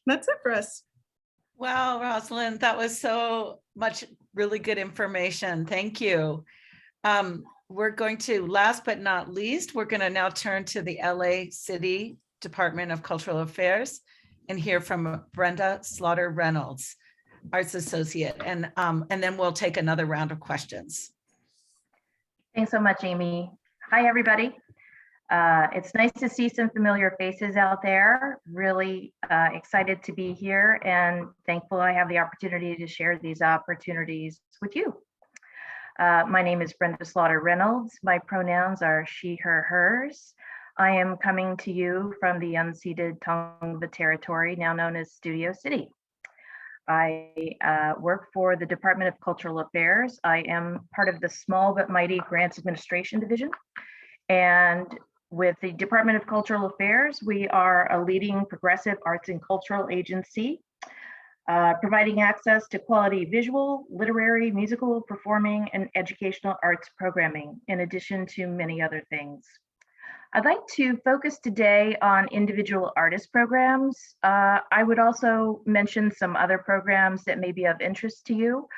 That's it for us. Wow, Rosalind, that was so much really good information. Thank you. We're going to, last but not least, we're going to now turn to the LA City Department of Cultural Affairs and hear from Brenda Slaughter Reynolds, Arts Associate, and then we'll take another round of questions. Thanks so much, Amy. Hi, everybody. It's nice to see some familiar faces out there. Really excited to be here and thankful I have the opportunity to share these opportunities with you. My name is Brenda Slaughter Reynolds. My pronouns are she, her, hers. I am coming to you from the unceded Tongva territory, now known as Studio City. I work for the Department of Cultural Affairs. I am part of the small but mighty Grants Administration Division. And with the Department of Cultural Affairs, we are a leading progressive arts and cultural agency, providing access to quality visual, literary, musical, performing, and educational arts programming, in addition to many other things. I'd like to focus today on individual artist programs. I would also mention some other programs that may be of interest to you.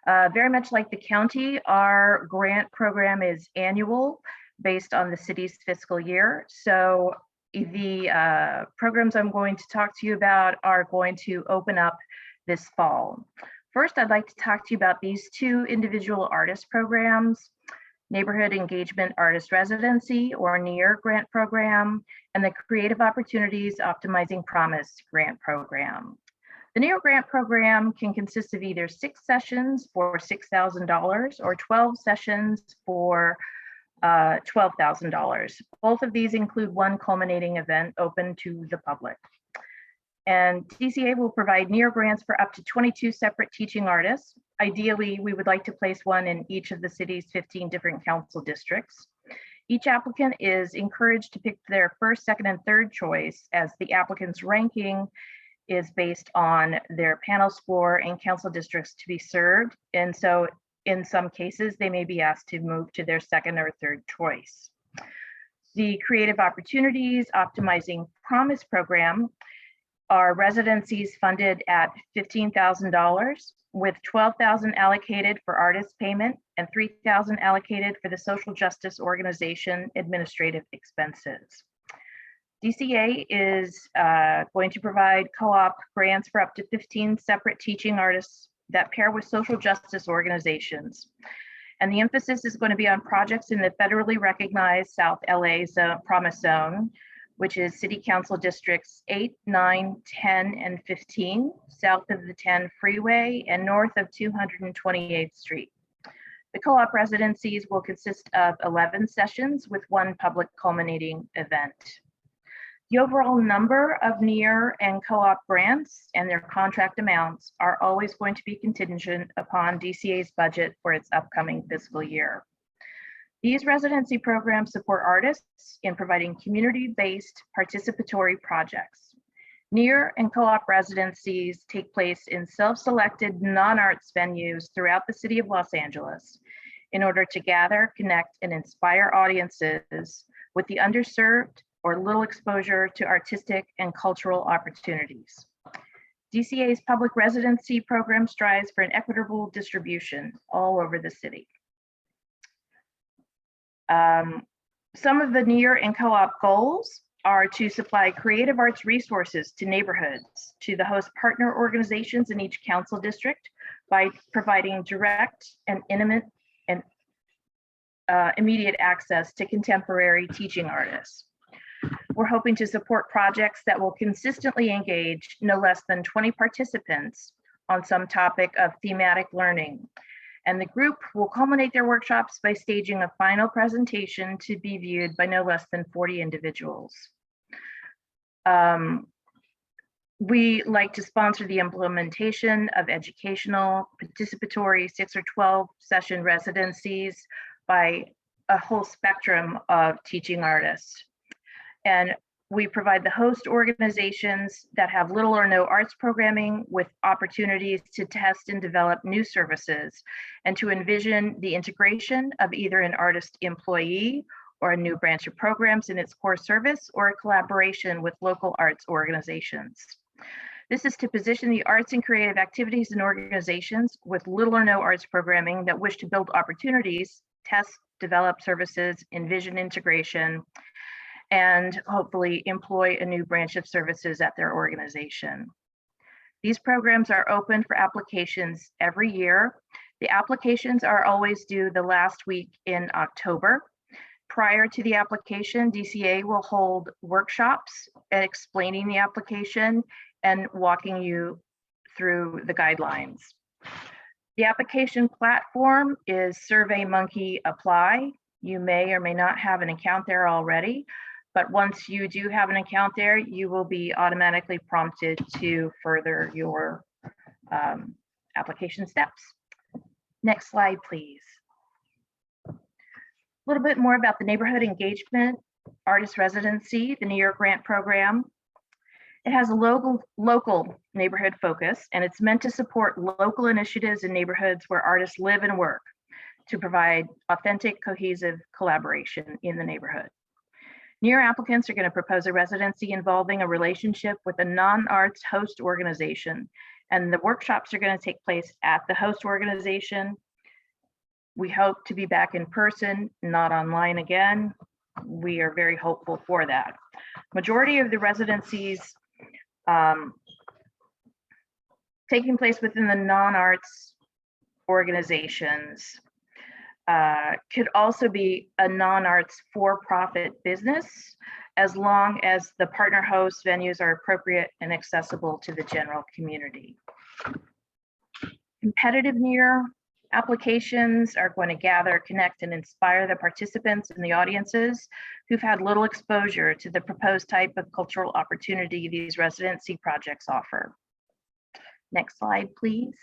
Very much like the county, our grant program is annual based on the city's fiscal year. So the programs I'm going to talk to you about are going to open up this fall. First, I'd like to talk to you about these two individual artist programs: Neighborhood Engagement Artist Residency, or NEAR grant program, and the Creative Opportunities Optimizing Promise grant program. The NEAR grant program can consist of either 6 sessions for $6,000 or 12 sessions for $12,000. Both of these include one culminating event open to the public. And DCA will provide NEAR grants for up to 22 separate teaching artists. Ideally, we would like to place one in each of the city's 15 different council districts. Each applicant is encouraged to pick their first, second, and third choice, as the applicant's ranking is based on their panel score and council districts to be served. And so in some cases, they may be asked to move to their second or third choice. The Creative Opportunities Optimizing Promise program are residencies funded at $15,000, with $12,000 allocated for artist payment and $3,000 allocated for the social justice organization administrative expenses. DCA is going to provide co-op grants for up to 15 separate teaching artists that pair with social justice organizations. And the emphasis is going to be on projects in the federally recognized South LA Promise Zone, which is City Council Districts 8, 9, 10, and 15, south of the 10 freeway and north of 228th Street. The co-op residencies will consist of 11 sessions with one public culminating event. The overall number of near and co-op grants and their contract amounts are always going to be contingent upon DCA's budget for its upcoming fiscal year. These residency programs support artists in providing community-based participatory projects. Near and co-op residencies take place in self-selected non-arts venues throughout the city of Los Angeles in order to gather, connect, and inspire audiences with the underserved or little exposure to artistic and cultural opportunities. DCA's public residency program strives for an equitable distribution all over the city. Some of the near and co-op goals are to supply creative arts resources to neighborhoods, to the host partner organizations in each council district by providing direct and intimate and immediate access to contemporary teaching artists. We're hoping to support projects that will consistently engage no less than 20 participants on some topic of thematic learning. And the group will culminate their workshops by staging a final presentation to be viewed by no less than 40 individuals. We like to sponsor the implementation of educational, participatory 6 or 12 session residencies by a whole spectrum of teaching artists. And we provide the host organizations that have little or no arts programming with opportunities to test and develop new services and to envision the integration of either an artist employee or a new branch of programs in its core service or a collaboration with local arts organizations. This is to position the arts and creative activities and organizations with little or no arts programming that wish to build opportunities, test, develop services, envision integration, and hopefully employ a new branch of services at their organization. These programs are open for applications every year. The applications are always due the last week in October. Prior to the application, DCA will hold workshops explaining the application and walking you through the guidelines. The application platform is SurveyMonkey Apply. You may or may not have an account there already, but once you do have an account there, you will be automatically prompted to further your application steps. Next slide, please. A little bit more about the Neighborhood Engagement Artist Residency, the New York Grant Program. It has a local neighborhood focus, and it's meant to support local initiatives in neighborhoods where artists live and work to provide authentic, cohesive collaboration in the neighborhood. Near applicants are going to propose a residency involving a relationship with a non-arts host organization, and the workshops are going to take place at the host organization. We hope to be back in person, not online again. We are very hopeful for that. Majority of the residencies taking place within the non-arts organizations could also be a non-arts for-profit business, as long as the partner host venues are appropriate and accessible to the general community. Competitive near applications are going to gather, connect, and inspire the participants and the audiences who've had little exposure to the proposed type of cultural opportunity these residency projects offer. Next slide, please.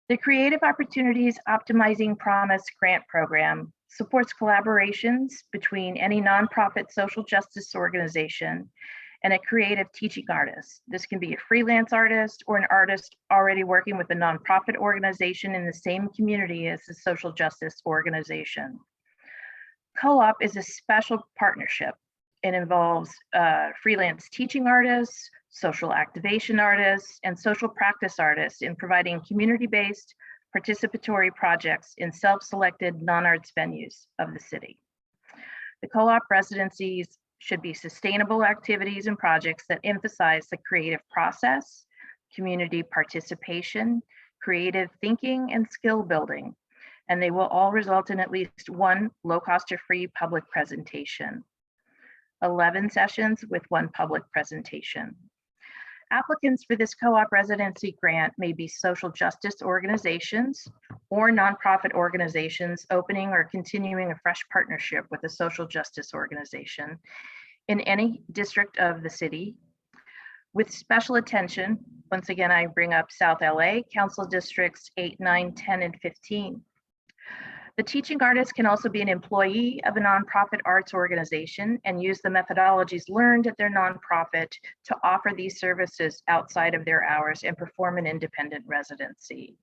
The Creative Opportunities Optimizing Promise Grant Program supports collaborations between any nonprofit social justice organization and a creative teaching artist. This can be a freelance artist or an artist already working with a nonprofit organization in the same community as the social justice organization. Co-op is a special partnership. It involves freelance teaching artists, social activation artists, and social practice artists in providing community-based participatory projects in self-selected non-arts venues of the city. The co-op residencies should be sustainable activities and projects that emphasize the creative process, community participation, creative thinking, and skill building. And they will all result in at least one low cost or free public presentation. 11 sessions with one public presentation. Applicants for this co-op residency grant may be social justice organizations or nonprofit organizations opening or continuing a fresh partnership with a social justice organization in any district of the city, with special attention, once again, I bring up South LA, Council Districts 8, 9, 10, and 15. The teaching artist can also be an employee of a nonprofit arts organization and use the methodologies learned at their nonprofit to offer these services outside of their hours and perform an independent residency.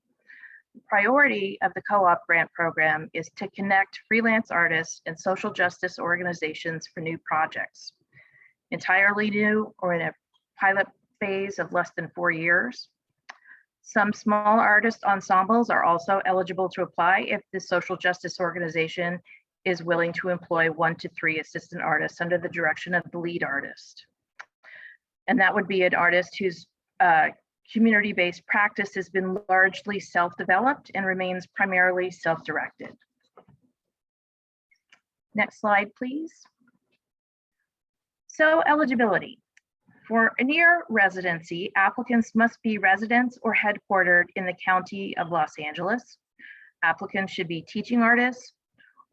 The priority of the co-op grant program is to connect freelance artists and social justice organizations for new projects, entirely new or in a pilot phase of less than 4 years. Some small artist ensembles are also eligible to apply if the social justice organization is willing to employ 1 to 3 assistant artists under the direction of the lead artist. And that would be an artist whose community-based practice has been largely self-developed and remains primarily self-directed. Next slide, please. So eligibility. For a near residency, applicants must be residents or headquartered in the County of Los Angeles. Applicants should be teaching artists,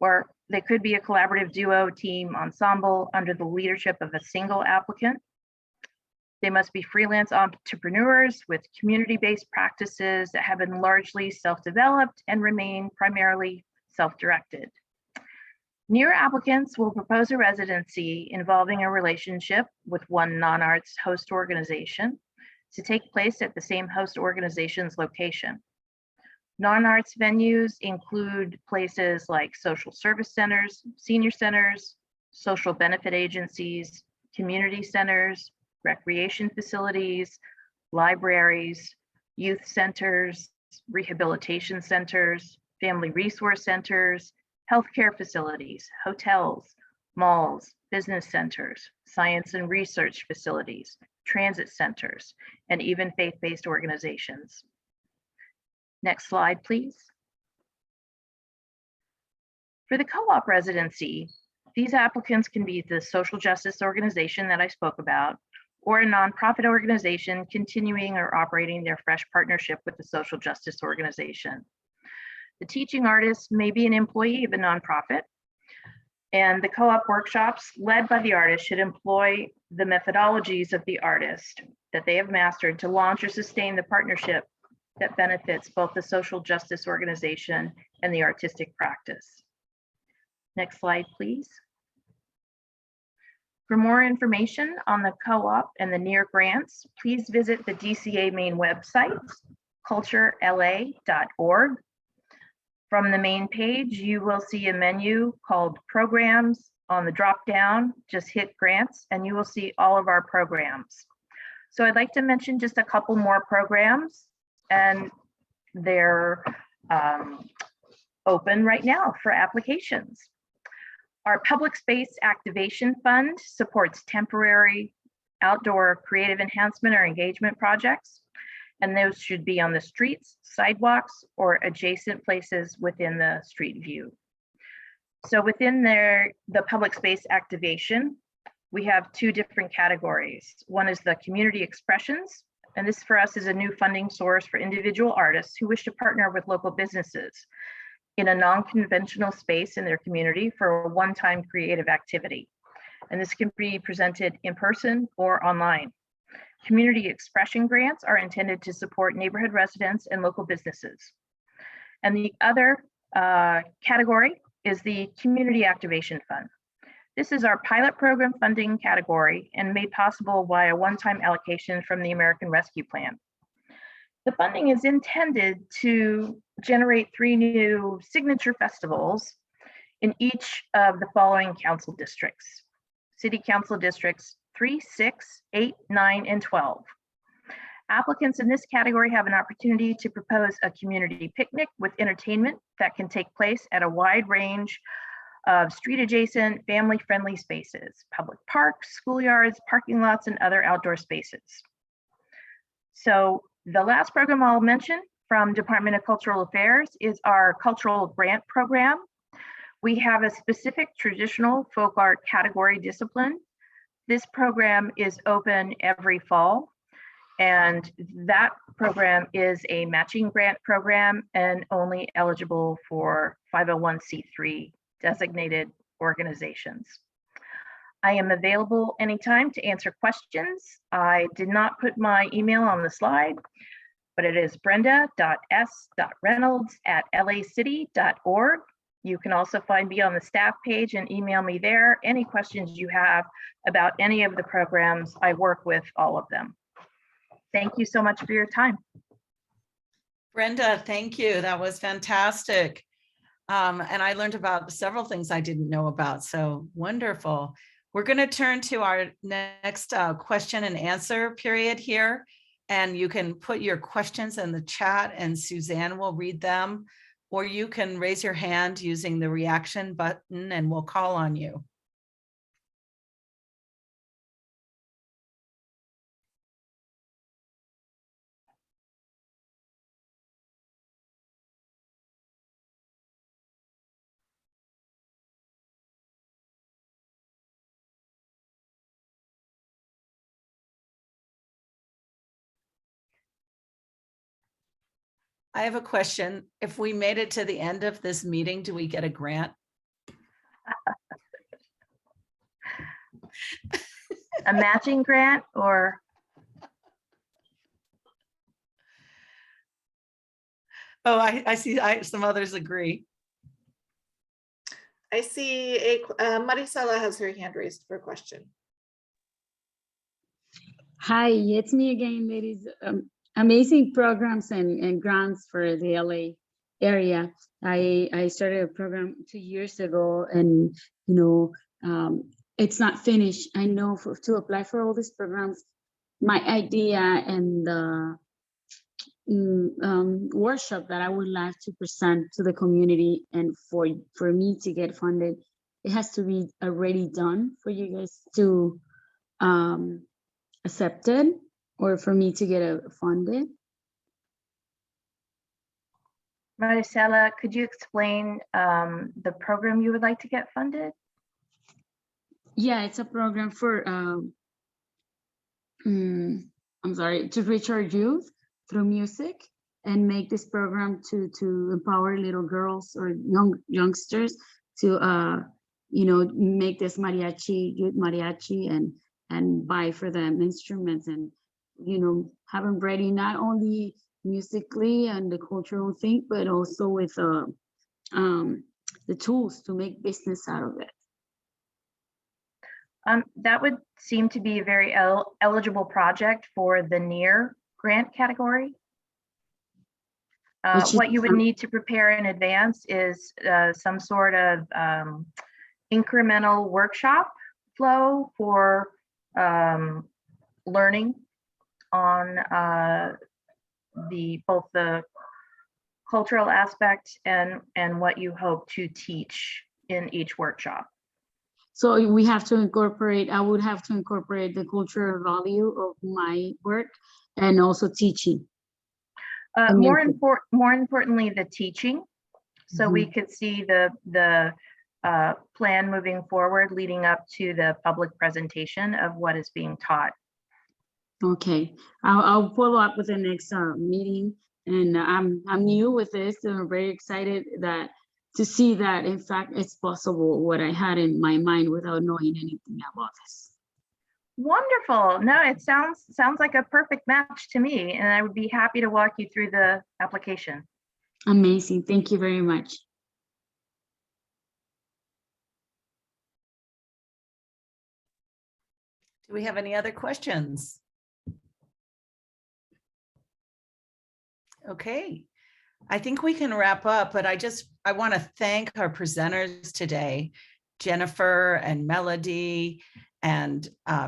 or they could be a collaborative duo, team, ensemble under the leadership of a single applicant. They must be freelance entrepreneurs with community-based practices that have been largely self-developed and remain primarily self-directed. Near applicants will propose a residency involving a relationship with one non-arts host organization to take place at the same host organization's location. Non-arts venues include places like social service centers, senior centers, social benefit agencies, community centers, recreation facilities, libraries, youth centers, rehabilitation centers, family resource centers, healthcare facilities, hotels, malls, business centers, science and research facilities, transit centers, and even faith-based organizations. Next slide, please. For the co-op residency, these applicants can be the social justice organization that I spoke about, or a nonprofit organization continuing or operating their fresh partnership with the social justice organization. The teaching artist may be an employee of a nonprofit, and the co-op workshops led by the artist should employ the methodologies of the artist that they have mastered to launch or sustain the partnership that benefits both the social justice organization and the artistic practice. Next slide, please. For more information on the co-op and the NEAR grants, please visit the DCA main website, culturela.org. From the main page, you will see a menu called Programs. On the drop-down, just hit Grants, and you will see all of our programs. So I'd like to mention just a couple more programs, and they're open right now for applications. Our Public Space Activation Fund supports temporary outdoor creative enhancement or engagement projects, and those should be on the streets, sidewalks, or adjacent places within the street view. So within the public space activation, we have 2 different categories. One is the community expressions, and this for us is a new funding source for individual artists who wish to partner with local businesses in a non-conventional space in their community for a one-time creative activity. And this can be presented in person or online. Community expression grants are intended to support neighborhood residents and local businesses. And the other category is the Community Activation Fund. This is our pilot program funding category and made possible by a one-time allocation from the American Rescue Plan. The funding is intended to generate 3 new signature festivals in each of the following council districts. City Council Districts 3, 6, 8, 9, and 12. Applicants in this category have an opportunity to propose a community picnic with entertainment that can take place at a wide range of street adjacent, family-friendly spaces, public parks, schoolyards, parking lots, and other outdoor spaces. So the last program I'll mention from Department of Cultural Affairs is our Cultural Grant Program. We have a specific traditional folk art category discipline. This program is open every fall, And that program is a matching grant program and only eligible for 501c3 designated organizations. I am available anytime to answer questions. I did not put my email on the slide, but it is brenda.s.reynolds@lacity.org. You can also find me on the staff page and email me there. Any questions you have about any of the programs, I work with all of them. Thank you so much for your time. Brenda, thank you. That was fantastic. And I learned about several things I didn't know about. So wonderful. We're going to turn to our next question and answer period here. And you can put your questions in the chat and Suzanne will read them, or you can raise your hand using the reaction button and we'll call on you. I have a question. If we made it to the end of this meeting, do we get a grant? A matching grant or? Oh, I see. Some others agree. I see Marisela has her hand raised for a question. Hi, it's me again, ladies. Amazing programs and grants for the LA area. I started a program 2 years ago, and it's not finished. I know to apply for all these programs, my idea and the workshop that I would like to present to the community, and for me to get funded, it has to be already done for you guys to accept it, or for me to get funded. Marisela, could you explain the program you would like to get funded? Yeah, it's a program for to reach our youth through music and make this program to empower little girls or youngsters to make this youth mariachi and buy for them instruments and have them ready not only musically and the cultural thing, but also with the tools to make business out of it. That would seem to be a very eligible project for the NEAR grant category. What you would need to prepare in advance is some sort of incremental workshop flow for learning on both the cultural aspect and what you hope to teach in each workshop. So we have to incorporate, I would have to incorporate the cultural value of my work and also teaching. More importantly, the teaching. So we could see the plan moving forward leading up to the public presentation of what is being taught. Okay, I'll follow up with the next meeting, and I'm new with this, and I'm very excited to see that in fact it's possible what I had in my mind without knowing anything about this. Wonderful. No, it sounds like a perfect match to me, and I would be happy to walk you through the application. Amazing. Thank you very much. Do we have any other questions? Okay, I think we can wrap up, but I want to thank our presenters today, Jennifer and Melody and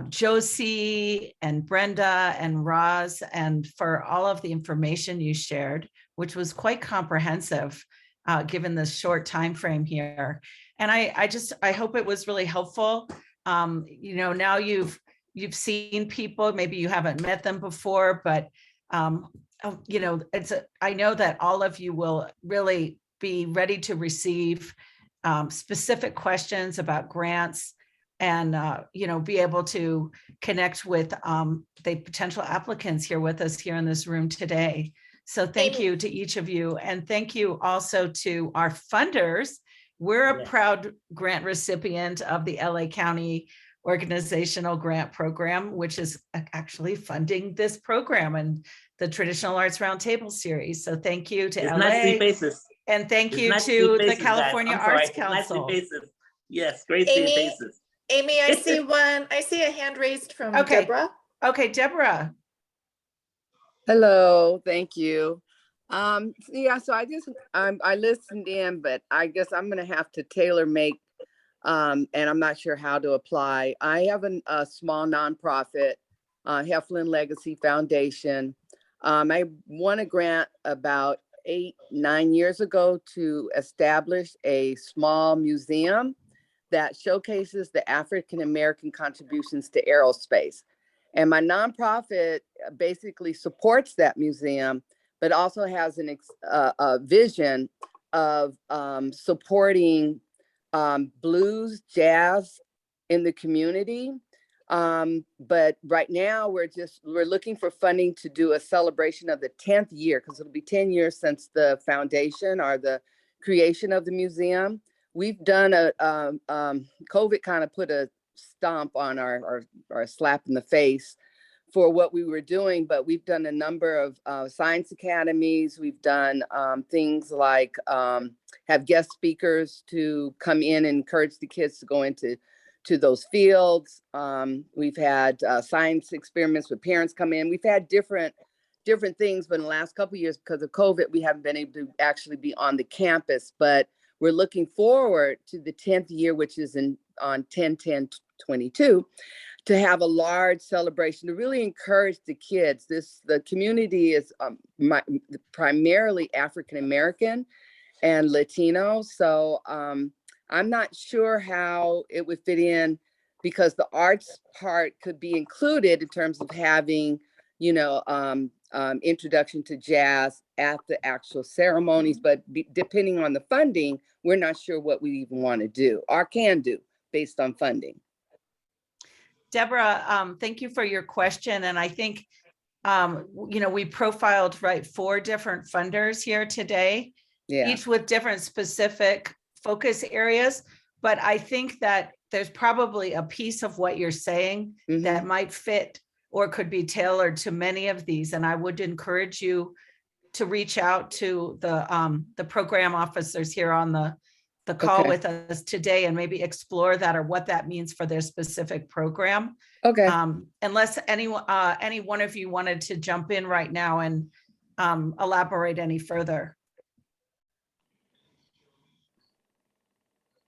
Josie and Brenda and Roz, and for all of the information you shared, which was quite comprehensive given the short time frame here. And I hope it was really helpful. Now you've seen people, maybe you haven't met them before, but I know that all of you will really be ready to receive specific questions about grants and be able to connect with the potential applicants here with us here in this room today. So thank Amy. you to each of you. And thank you also to our funders. We're a Yes. proud grant recipient of the LA County Organizational Grant Program, which is actually funding this program and the Traditional Arts Roundtable series. So thank you to It's LA. nice to see faces. And thank It's you nice to see to the faces, guys. California I'm sorry. Arts It's nice to see Council. faces. Yes, great seeing Amy? faces. Amy, I see a hand raised from Okay. Deborah. Okay, Deborah. Hello, thank you. Yeah, so I listened in, but I guess I'm gonna have to tailor make, and I'm not sure how to apply. I have a small nonprofit, Heflin Legacy Foundation. I won a grant about 8-9 years ago to establish a small museum that showcases the African-American contributions to aerospace. And my nonprofit basically supports that museum, but also has a vision of supporting blues, jazz in the community. But right now we're looking for funding to do a celebration of the 10th year, because it'll be 10 years since the foundation or the creation of the museum. We've done COVID kind of put a stomp on our slap in the face for what we were doing, but we've done a number of science academies. We've done things like have guest speakers to come in and encourage the kids to go into those fields. We've had science experiments with parents come in. We've had different things, but in the last couple of years, because of COVID, we haven't been able to actually be on the campus, but we're looking forward to the 10th year, which is on 10/10/22, to have a large celebration to really encourage the kids. The community is primarily African-American and Latino. So I'm not sure how it would fit in, because the arts part could be included in terms of having, introduction to jazz at the actual ceremonies, but depending on the funding, we're not sure what we even want to do or can do based on funding. Deborah, thank you for your question. And I think, we profiled 4 different funders here today, each with different specific focus areas. But I think that there's probably a piece of what you're saying that might fit or could be tailored to many of these. And I would encourage you to reach out to the program officers here on the call with us today and maybe explore that or what that means for their specific program. Okay. Unless any one of you wanted to jump in right now and elaborate any further.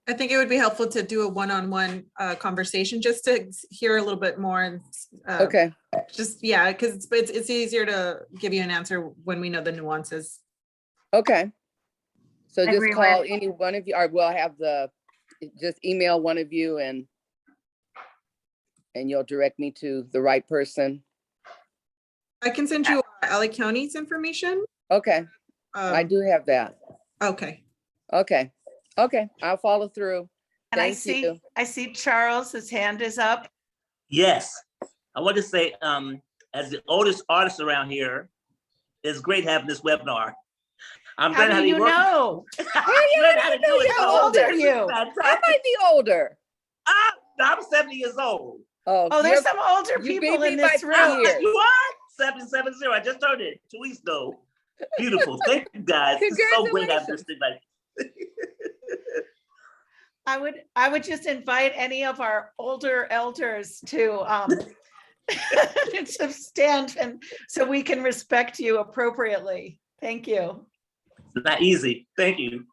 I think it would be helpful to do a one-on-one conversation just to hear a little bit more. Okay. Just, yeah, because it's easier to give you an answer when we know the nuances. Okay. So just Agree call with- any one of you, or we'll have just email one of you and you'll direct me to the right person. I can send you LA County's information. Okay. I do have that. Okay. Okay. I'll follow through. And Thank you. I see Charles, his hand is up. Yes, I want to say, as the oldest artist around here, it's great having this webinar. I'm How learning do you work. know? I'm learning how to do it. How old are This is you? I fantastic. might be older. I'm 70 years old. Oh, there's you're- some older you people beat in me by this 3 room. years. You are 770. I just turned it 2 weeks ago. Beautiful. Thank you guys. It's so great having this thing like. I would just invite any of our older elders to to stand and so we can respect you appropriately. Thank you. It's not easy. Thank you.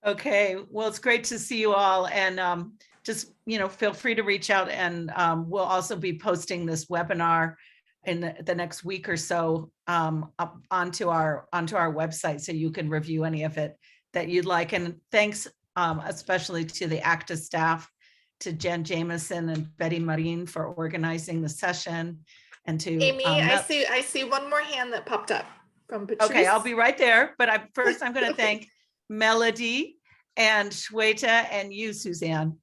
Okay, well, it's great to see you all, and just feel free to reach out, and we'll also be posting this webinar in the next week or so up onto our website, so you can review any of it that you'd like. And thanks especially to the ACTA staff, to Jen Jameson and Betty Marin for organizing the session, and to Amy, I see one more hand that popped up from Patrice. Okay, I'll be right there. But first I'm going to thank Melody and Shweta and you, Suzanne.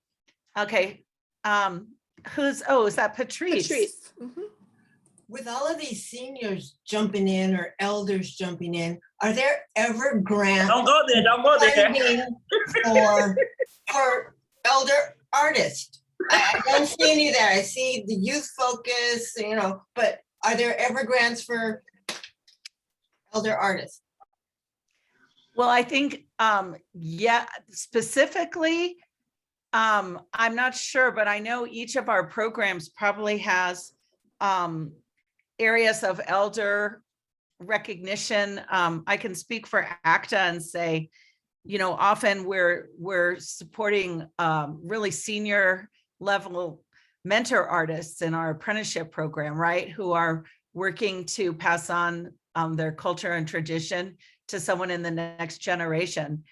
Okay. Is that Patrice? Patrice. Mhm. With all of these seniors jumping in or elders jumping in, are there ever grants Don't go there, don't go there. funding for elder artists? I don't see any there. I see the youth focus, but are there ever grants for elder artists? Well, I think, yeah, specifically, I'm not sure, but I know each of our programs probably has areas of elder recognition. I can speak for ACTA and say, often we're supporting really senior level mentor artists in our apprenticeship program, right? Who are working to pass on their culture and tradition to someone in the next generation.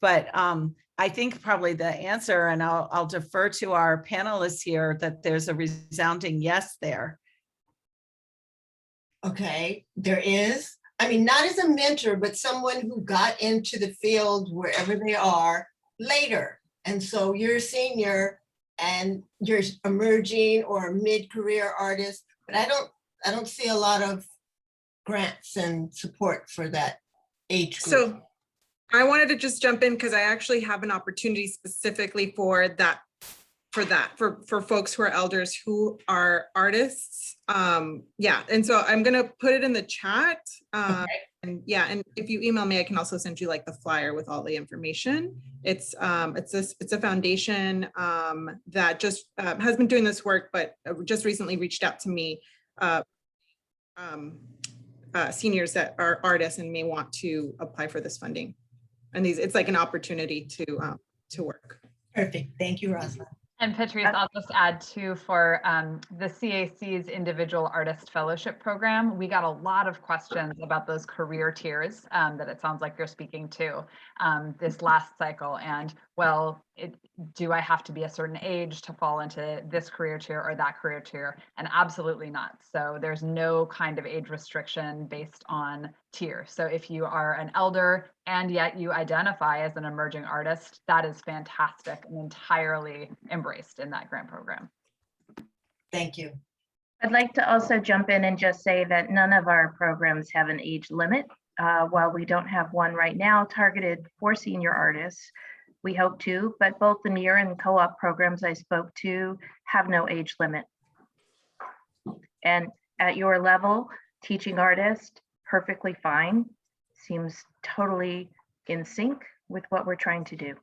But I think probably the answer, and I'll defer to our panelists here, that there's a resounding yes there. Okay, there is. I mean, not as a mentor, but someone who got into the field wherever they are later. And so you're a senior and you're emerging or mid-career artist, but I don't see a lot of grants and support for that age group. So I wanted to just jump in because I actually have an opportunity specifically for that, for folks who are elders who are artists. Yeah, and so I'm gonna put it in the chat. And yeah, and if you email me, I can also send you like the flyer with all the information. It's a foundation that just has been doing this work, but just recently reached out to me. Seniors that are artists and may want to apply for this funding. And it's like an opportunity to work. Perfect. Thank you, Rosalind. And Patrice, I'll just add too, for the CAC's Individual Artist Fellowship Program, we got a lot of questions about those career tiers that it sounds like you're speaking to this last cycle. And well, do I have to be a certain age to fall into this career tier or that career tier? And absolutely not. So there's no kind of age restriction based on tier. So if you are an elder and yet you identify as an emerging artist, that is fantastic and entirely embraced in that grant program. Thank you. I'd like to also jump in and just say that none of our programs have an age limit. While we don't have one right now targeted for senior artists, we hope to, but both the near and co-op programs I spoke to have no age limit. And at your level, teaching artist, perfectly fine. Seems totally in sync with what we're trying to do.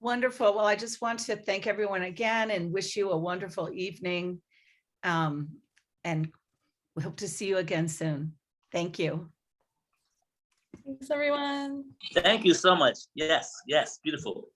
Wonderful. Well, I just want to thank everyone again and wish you a wonderful evening. And we hope to see you again soon. Thank you. Thanks, everyone. Thank you so much. Yes, yes, beautiful.